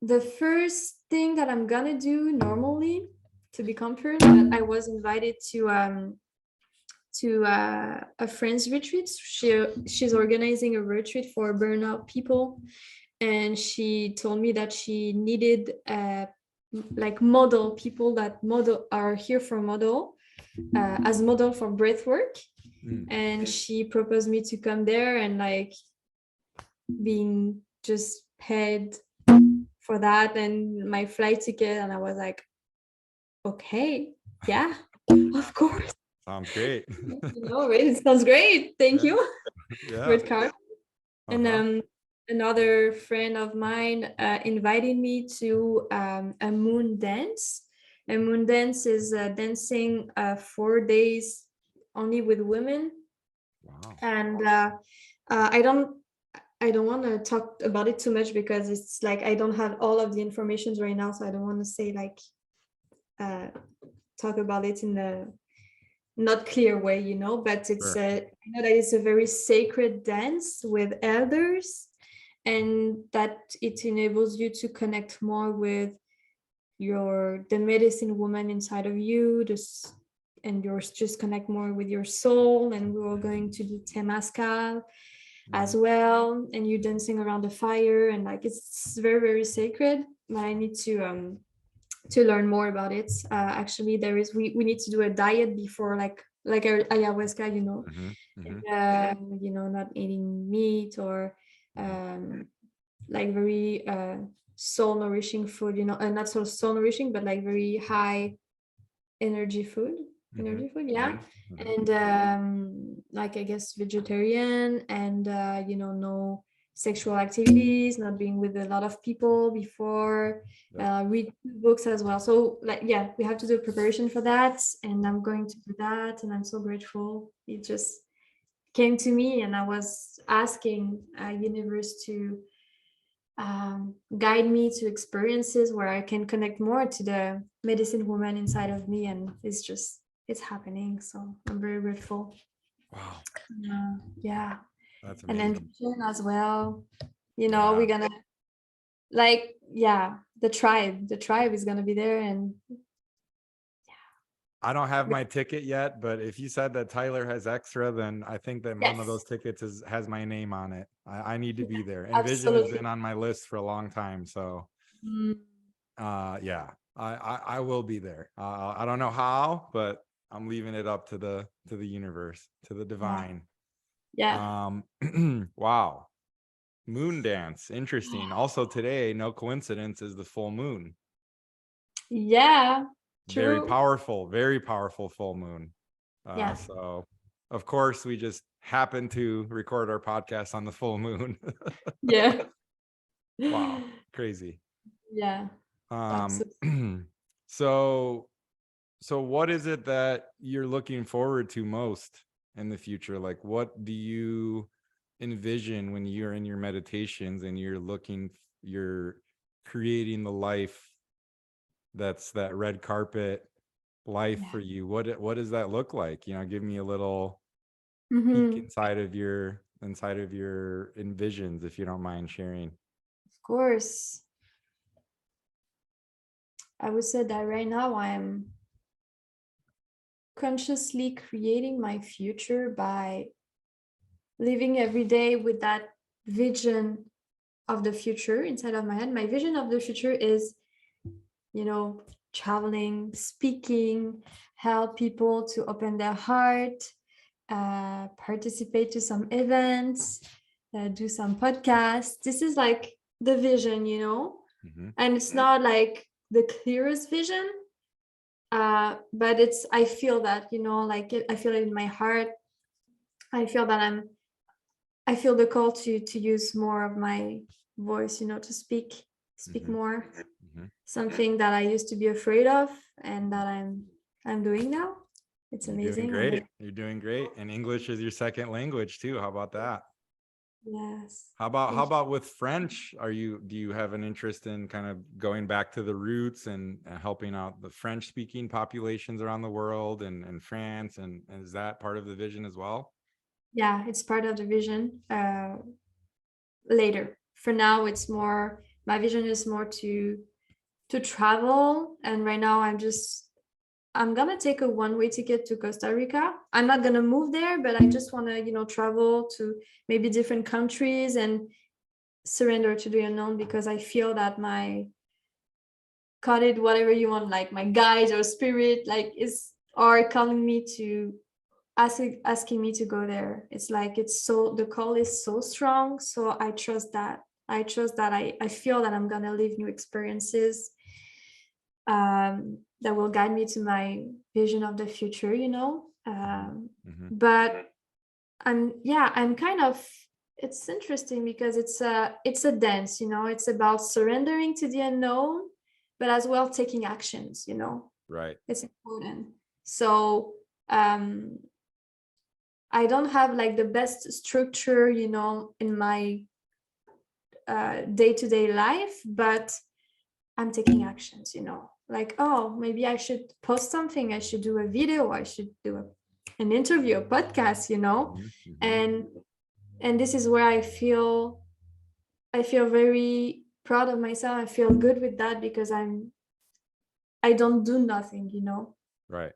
the first thing that I'm gonna do normally, to be confirmed, that I was invited to a friend's retreat. She's organizing a retreat for burnout people, and she told me that she needed like model people that are here for model, as model for breath work. And she proposed me to come there and like being just paid for that and my flight ticket. And I was like, okay, yeah, of course. Sounds great. You know, it sounds great. Thank you. Red card. And another friend of mine invited me to a moon dance. A moon dance is dancing 4 days only with women. Wow. And I don't want to talk about it too much, because it's like I don't have all of the information right now, so I don't want to say like talk about it in a not clear way, you know. But it's I know that it's a very sacred dance with elders, and that it enables you to connect more with the medicine woman inside of you, just and yours just connect more with your soul. And we were going to do Temascal as well, and you dancing around the fire, and like it's very, very sacred. But I need to learn more about it. Actually, there is we need to do a diet before, like ayahuasca, Mhm, mhm, and, not eating meat or like very soul nourishing food, not so soul nourishing, but like very high energy food mhm, yeah. mhm. And like, I guess, vegetarian, and no sexual activities, not being with a lot of people before, Yep. read books as well. So, like, yeah, we have to do preparation for that, and I'm going to do that, and I'm so grateful. It just came to me, and I was asking universe to guide me to experiences where I can connect more to the medicine woman inside of me, and it's happening. So I'm very grateful. Wow, Yeah, that's and then amazing. vision as well. Yeah. We're gonna, like, yeah, the tribe is gonna be there, and I don't have my ticket yet, but if you said that Tyler has extra, then I think that one of yes, those tickets has my name on it. I need to be there. And Vision has absolutely. been on my list for a long time. So Mm, yeah, I will be there. I don't know how, but I'm leaving it up to the universe, to the yeah, divine. yeah, Um wow. Moon dance. Interesting. Also today, no coincidence, is the full moon. yeah, true. Very powerful full moon. Yeah, So of course we just happen to record our podcast on the full moon. yeah. Wow, crazy. Yeah, Um absolutely. so what is it that you're looking forward to most in the future? Like, what do you envision when you're in your meditations and you're creating the life that's that red carpet life Yeah. for you? What does that look like? Give me a little peek Mm-hmm. inside of your envisions, if you don't mind sharing. Of course. I would say that right now I am consciously creating my future by living every day with that vision of the future inside of my head. My vision of the future is, you know, traveling, speaking, help people to open their heart, participate to some events, do some podcasts. This is like the vision, Mm-hmm. and it's not like the clearest vision, but I feel that, like I feel it in my heart. I feel that I feel the call to use more of my voice, to speak Mm-hmm. more, Mm-hmm. something that I used to be afraid of, and that I'm doing now. It's You're doing amazing. I'm great. very, You're doing great. And English is your second language too. How about that? yes. How Thank you. about with French? Do you have an interest in kind of going back to the roots and helping out the French speaking populations around the world and France? And is that part of the vision as well? Yeah, it's part of the vision. Later. For now, my vision is more to travel, and right now I'm gonna take a one-way ticket to Costa Rica. I'm not gonna move there, but I just wanna, travel to maybe different countries and surrender to the unknown, because I feel that call it whatever you want, like my guides or spirit, like are calling me to asking me to go there. It's like the call is so strong. So I trust that. I feel that I'm gonna live new experiences that will guide me to my vision of the future, Mm-hmm. but I'm kind of, it's interesting because it's a dance, it's about surrendering to the unknown, but as well taking actions, Right. it's important. So um I don't have like the best structure, in my day-to-day life, but I'm taking actions, like, oh, maybe I should post something, I should do a video, I should do an interview, a podcast, Mm-hmm. Mm-hmm. and this is where I feel very proud of myself. I feel good with that because I don't do nothing, Right.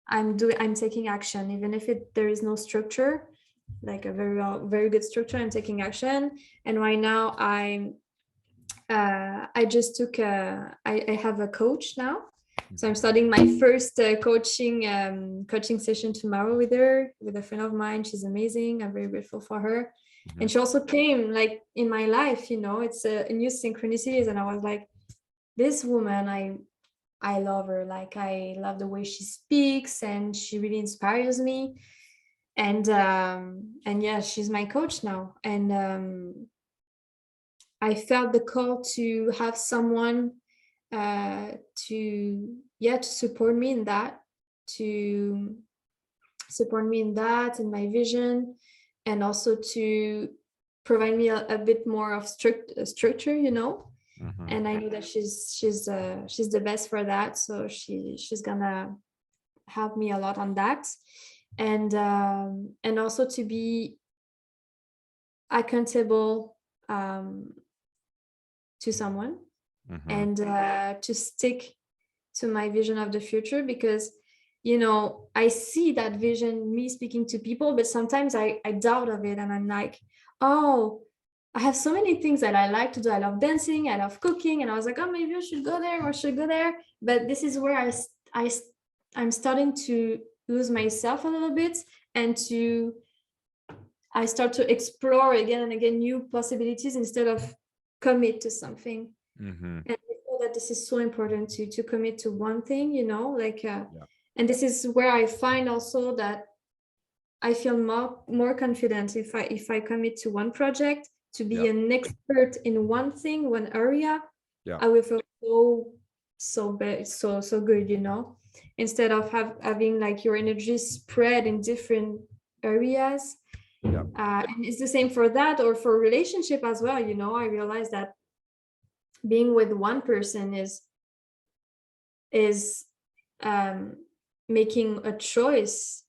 I'm taking action, even if there is no structure, like a very good structure. I'm taking action. And right now I just took I have a coach now. So I'm starting my first coaching session tomorrow with her, with a friend of mine. She's amazing. I'm very grateful for her. And she also came like in my life, it's a new synchronicities. And I was like, this woman, I love her. Like, I love the way she speaks, and she really inspires me. And yeah, she's my coach now. And I felt the call to have someone to support me in that, to support me in that, in my vision, and also to provide me a bit more of structure, And I know that she's the best for that, so she's gonna help me a lot on that, and also to be accountable to someone, and to stick to my vision of the future, because I see that vision, me speaking to people, but sometimes I doubt of it, and I'm like, oh, I have so many things that I like to do. I love dancing, I love cooking, and I was like, oh, maybe I should go there or should go there. But this is where I'm starting to lose myself a little bit, and I start to explore again and again new possibilities instead of commit to something. And I feel that this is so important to commit to one thing, and this is where I find also that I feel more confident if I commit to one project, to be an expert in one thing, one area. I will feel so good, instead of having like your energy spread in different areas. And it's the same for that, or for relationship as well. I realize that being with one person is making a choice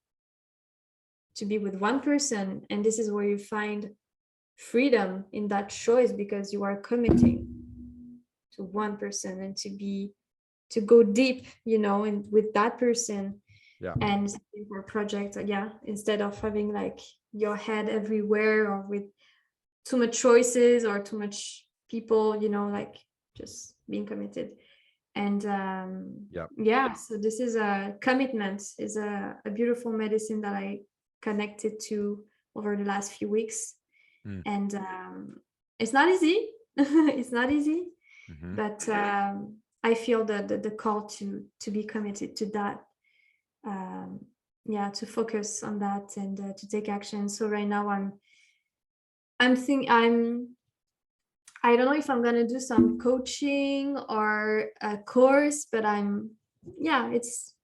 to be with one person, and this is where you find freedom in that choice, because you are committing to one person, and to go deep, and with that person. And for project, instead of having like your head everywhere, or with too much choices or too much people, like just being committed. And so this is a commitment, is a beautiful medicine that I connected to over the last few weeks. And it's not easy. It's not easy, but I feel the call to be committed to that, to focus on that, and to take action. So right now I don't know if I'm gonna do some coaching or a course, but it's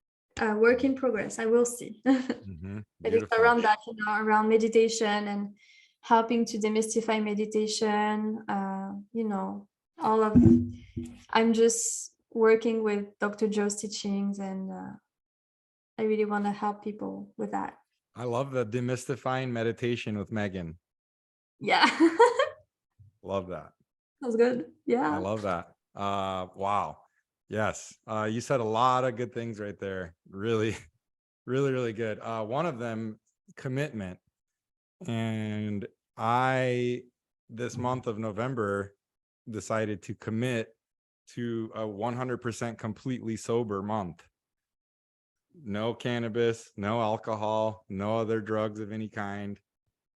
a work in progress. I will see. But it's around that, around meditation and helping to demystify meditation. I'm just working with Dr. Joe's teachings, and I really want to help people with that. I love the demystifying meditation with Megane. Yeah. Love that. That's good. Yeah. I love that. Wow. Yes. You said a lot of good things right there. Really, really, really good. One of them, commitment. And this month of November, decided to commit to a 100% completely sober month. No cannabis, no alcohol, no other drugs of any kind,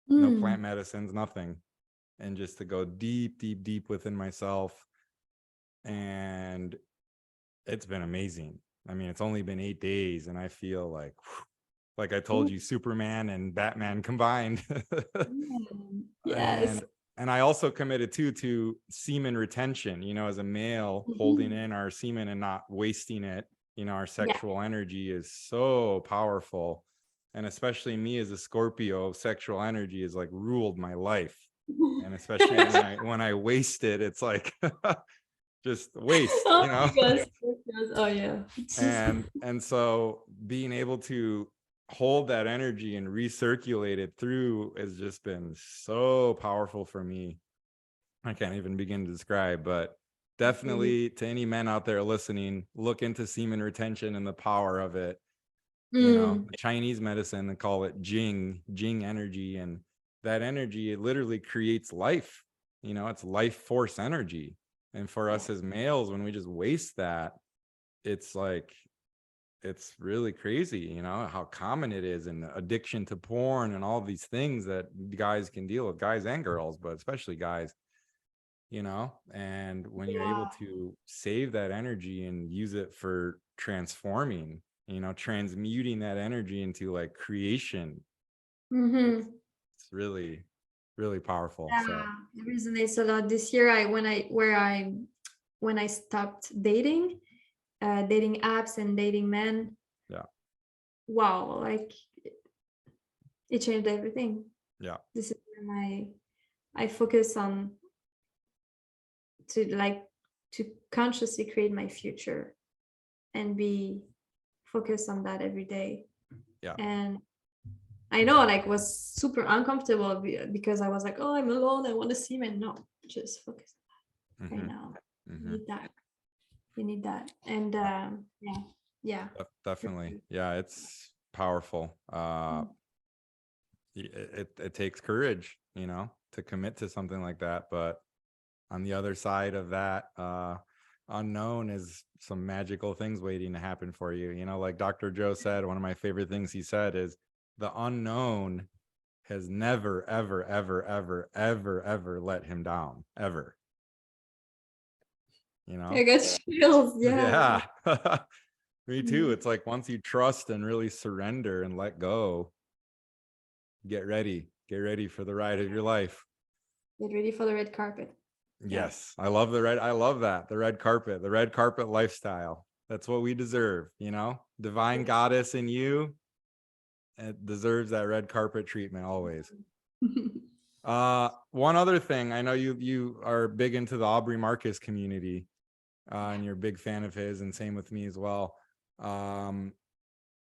no plant medicines, nothing. And just to go deep, deep, deep within myself. And it's been amazing. I mean, it's only been 8 days, and I feel like I told you, Superman and Batman combined. Yes. And I also committed to semen retention, as a male, holding in our semen and not wasting it. Our sexual energy is so powerful. And especially me as a Scorpio, sexual energy has like ruled my life. And especially when I waste it, it's like just waste, Yes. Oh yeah. and so being able to hold that energy and recirculate it through has just been so powerful for me. I can't even begin to describe, but definitely, to any men out there listening, look into semen retention and the power of it. Mm. Chinese medicine, they call it jing energy, and that energy, it literally creates life. It's life force energy. And for us as males, when we just waste that, it's like, it's really crazy, how common it is, and addiction to porn and all these things that guys can deal with, guys and girls, but especially guys. And when you're able to save that energy and use it for transforming, transmuting that energy into like creation, Mm-hmm. it's really, really powerful. So It resonates a lot. This year, when I stopped dating, dating apps and dating men, yeah, wow, like it changed everything. yeah, This is when I focus on to consciously create my future and be focused on that every day. yeah. And I know, like, was super uncomfortable because I was like, oh, I'm alone, I want to see men. No, just focus right now. You need that. You need that. And yeah. Definitely. Yeah, it's powerful. It takes courage, to commit to something like that, but on the other side of that, unknown is some magical things waiting to happen for you. Like Dr. Joe said, one of my favorite things he said is, the unknown has never, ever, ever, ever, ever, ever let him down, ever. I got chills. Yeah. Yeah. Me too. It's like, once you trust and really surrender and let go, get ready for the ride of your life. Get ready for the red carpet. Yes, I love the red carpet lifestyle. That's what we deserve, divine goddess in you. It deserves that red carpet treatment always. One other thing, I know you are big into the Aubrey Marcus community, and you're a big fan of his, and same with me as well.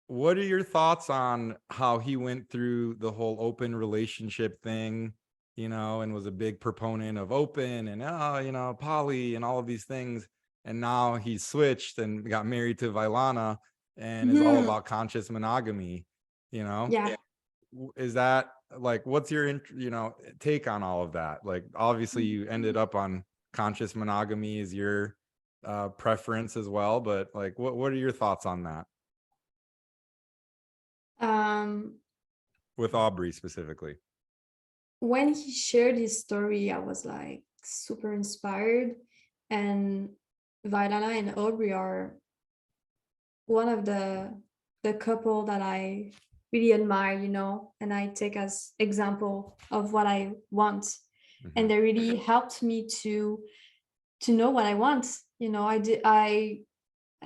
What are your thoughts on how he went through the whole open relationship thing, and was a big proponent of open and, poly and all of these things. And now he's switched and got married to Vailana and is all about conscious monogamy, Yeah. Is that like, what's your, take on all of that? Like, obviously you ended up on conscious monogamy as your preference as well, but like, what are your thoughts on that? With Aubrey specifically. When he shared his story, I was like super inspired. And Vailana and Aubrey are one of the couple that I really admire, and I take as example of what I want. And they really helped me to know what I want. I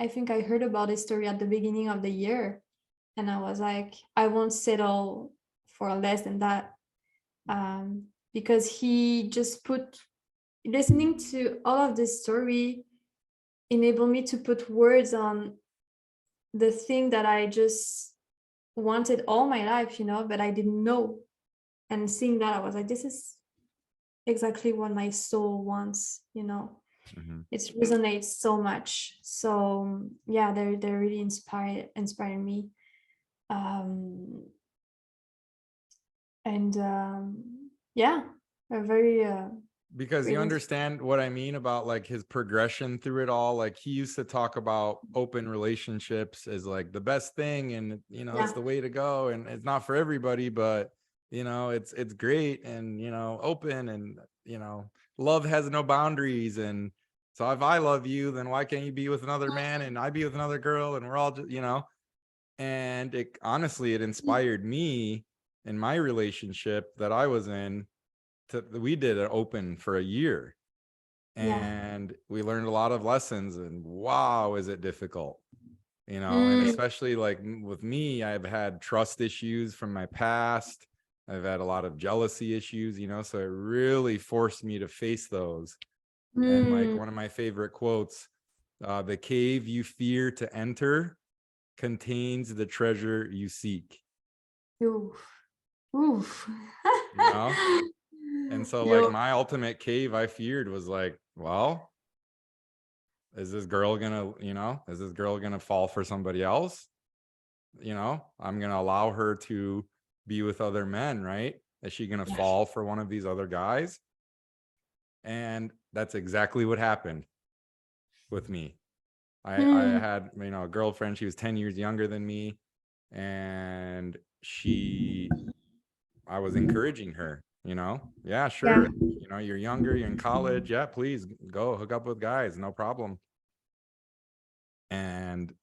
think I heard about this story at the beginning of the year, and I was like, I won't settle for less than that. Because he just listening to all of this story enabled me to put words on the thing that I just wanted all my life, but I didn't know. And seeing that, I was like, this is exactly what my soul wants. It resonates so much. So yeah, they're really inspiring me. And yeah, a very because you understand what I mean about like his progression through it all. Like, he used to talk about open relationships as like the best thing, and it's the way to go, and it's not for everybody, but it's great, and open, and love has no boundaries. And so if I love you, then why can't you be with another man and I be with another girl, and we're all just, and it honestly, it inspired me in my relationship that I was in. We did it open for a year, and we learned a lot of lessons, and wow, is it difficult, and especially like with me, I've had trust issues from my past. I've had a lot of jealousy issues, so it really forced me to face those. And like one of my favorite quotes, the cave you fear to enter contains the treasure you seek. Oof. And so like my ultimate cave I feared was like, well, is this girl gonna fall for somebody else? I'm gonna allow her to be with other men, right? Is she gonna fall for one of these other guys? And that's exactly what happened with me. I had, a girlfriend. She was 10 years younger than me, and I was encouraging her, yeah, sure. You're younger, you're in college. Yeah, please go hook up with guys, no problem. And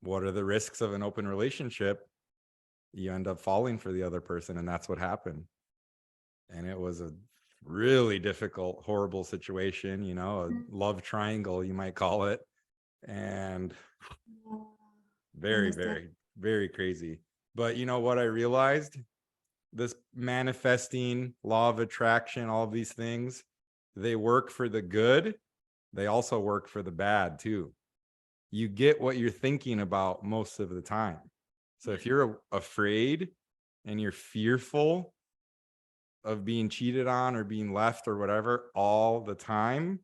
what are the risks of an open relationship? You end up falling for the other person, and that's what happened. And it was a really difficult, horrible situation, a love triangle, you might call it. And very, very, very crazy. But you know what I realized? This manifesting, law of attraction, all of these things, they work for the good. They also work for the bad too. You get what you're thinking about most of the time. So if you're afraid and you're fearful of being cheated on or being left or whatever all the time,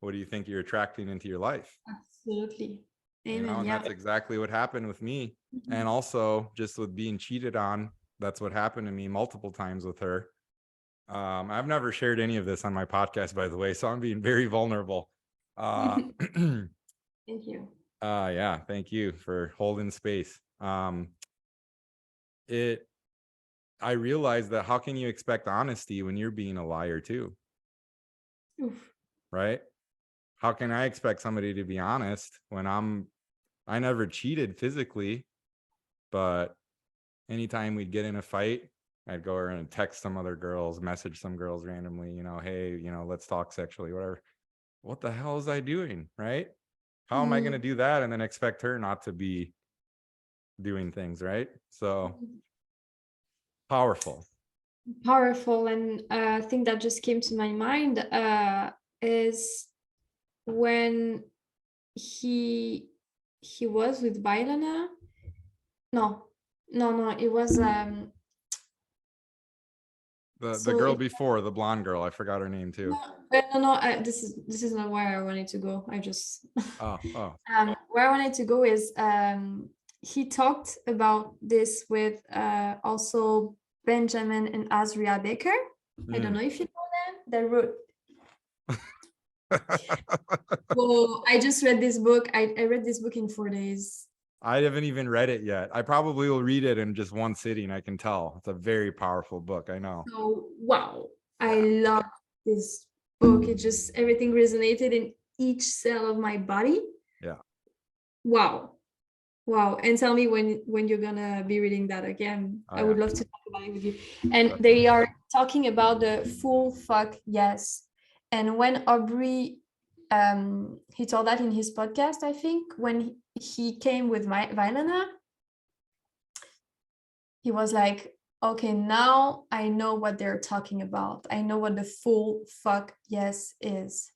what do you think you're attracting into your life? Absolutely. Amen. And that's exactly what happened with me. And also just with being cheated on, that's what happened to me multiple times with her. I've never shared any of this on my podcast, by the way, so I'm being very vulnerable. Thank you. Yeah, thank you for holding space. I realized that how can you expect honesty when you're being a liar too? Oof. Right? How can I expect somebody to be honest when I never cheated physically, but anytime we'd get in a fight, I'd go around and text some other girls, message some girls randomly, hey, let's talk sexually, whatever. What the hell is I doing? Right? How am I going to do that and then expect her not to be doing things, right? So powerful. And a thing that just came to my mind is when he was with Bailana. No, it was the girl before, the blonde girl, I forgot her name too. No, this is not where I wanted to go. I just oh where I wanted to go is he talked about this with also Benjamin and Azria Baker. I don't know if you know them. They wrote. Well, I just read this book. I read this book in 4 days. I haven't even read it yet. I probably will read it in just one sitting. I can tell. It's a very powerful book. I know. So, wow. I love this book. It just, everything resonated in each cell of my body. Yeah. Wow. And tell me when you're gonna be reading that again. I would love to talk about it with you. And they are talking about the full fuck yes. And when Aubrey he told that in his podcast, I think, when he came with Vailana, he was like, okay, now I know what they're talking about. I know what the full fuck yes is.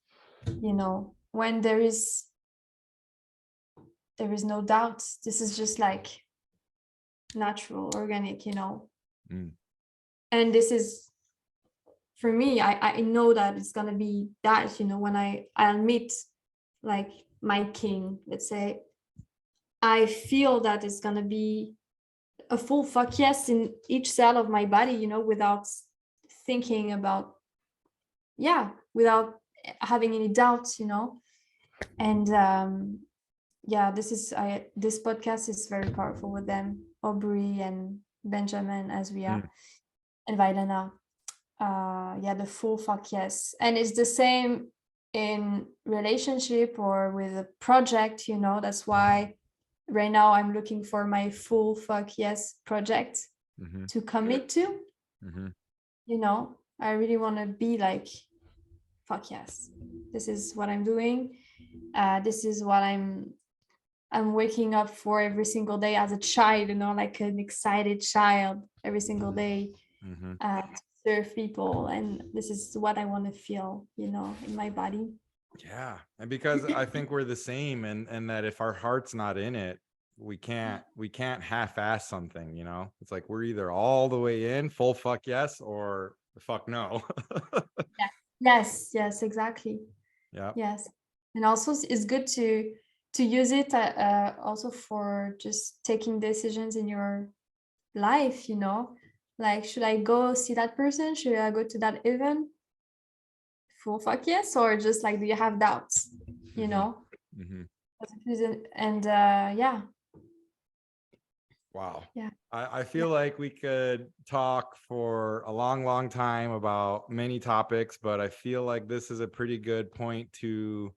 When there is no doubt. This is just like natural, organic, And this is, for me, I know that it's gonna be that, when I'll meet like my king, let's say, I feel that it's gonna be a full fuck yes in each cell of my body, without thinking about, without having any doubts, and this podcast is very powerful with them, Aubrey and Benjamin, Azria, and Vailana. The full fuck yes. And it's the same in relationship or with a project, that's why right now I'm looking for my full fuck yes project to commit to. I really want to be like, fuck yes, this is what I'm doing. This is what I'm waking up for every single day as a child, like an excited child every single day. To serve people, and this is what I want to feel, in my body. Yeah, and because I think we're the same, and that if our heart's not in it, we can't half-ass something. It's like we're either all the way in, full fuck yes, or fuck no. Yes, exactly. Yeah. Yes. And also it's good to use it also for just taking decisions in your life, you know, like, should I go see that person, should I go to that event? Full fuck yes, or just like, do you have doubts, you know? And yeah. Wow. Yeah. I feel like we could talk for a long time about many topics, but I feel like this is a pretty good point to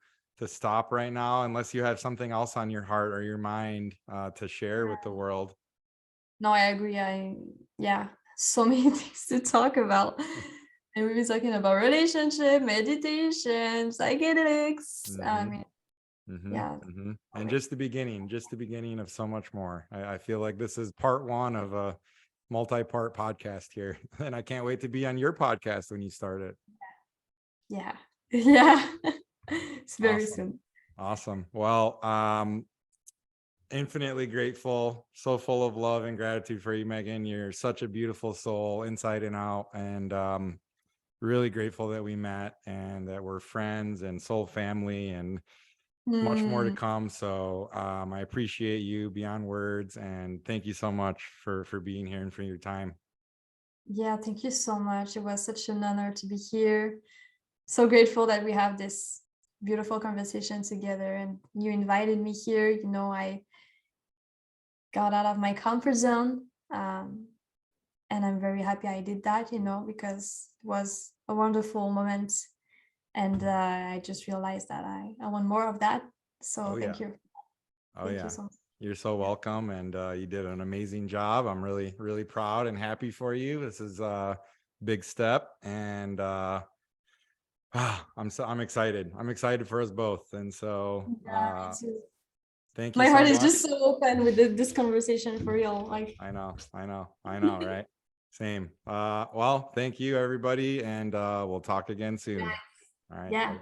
stop right now, unless you have something else on your heart or your mind to share with the world. No, I agree. Yeah, so many things to talk about. And we've been talking about relationship, meditation, psychedelics. I mean, yeah. And just the beginning of so much more. I feel like this is part one of a multi-part podcast here. And I can't wait to be on your podcast when you start it. Yeah. Yeah. It's very Awesome. soon. Awesome. Well, infinitely grateful, so full of love and gratitude for you, Megan. You're such a beautiful soul inside and out, and really grateful that we met and that we're friends and soul family, and much more to come. So I appreciate you beyond words, and thank you so much for being here and for your time. Yeah, thank you so much. It was such an honor to be here. So grateful that we have this beautiful conversation together, and you invited me here. You know, I got out of my comfort zone, and I'm very happy I did that, you know, because it was a wonderful moment, and I just realized that I want more of that. So thank you. Thank you so much. You're so welcome, and you did an amazing job. I'm really proud and happy for you. This is a big step, and I'm excited. I'm excited for us both, and so Yeah, me too. thank you My so heart is much. just so open with this conversation, for real. Like, I know, right? Same. Well, thank you, everybody, and we'll talk again soon. All right. yeah.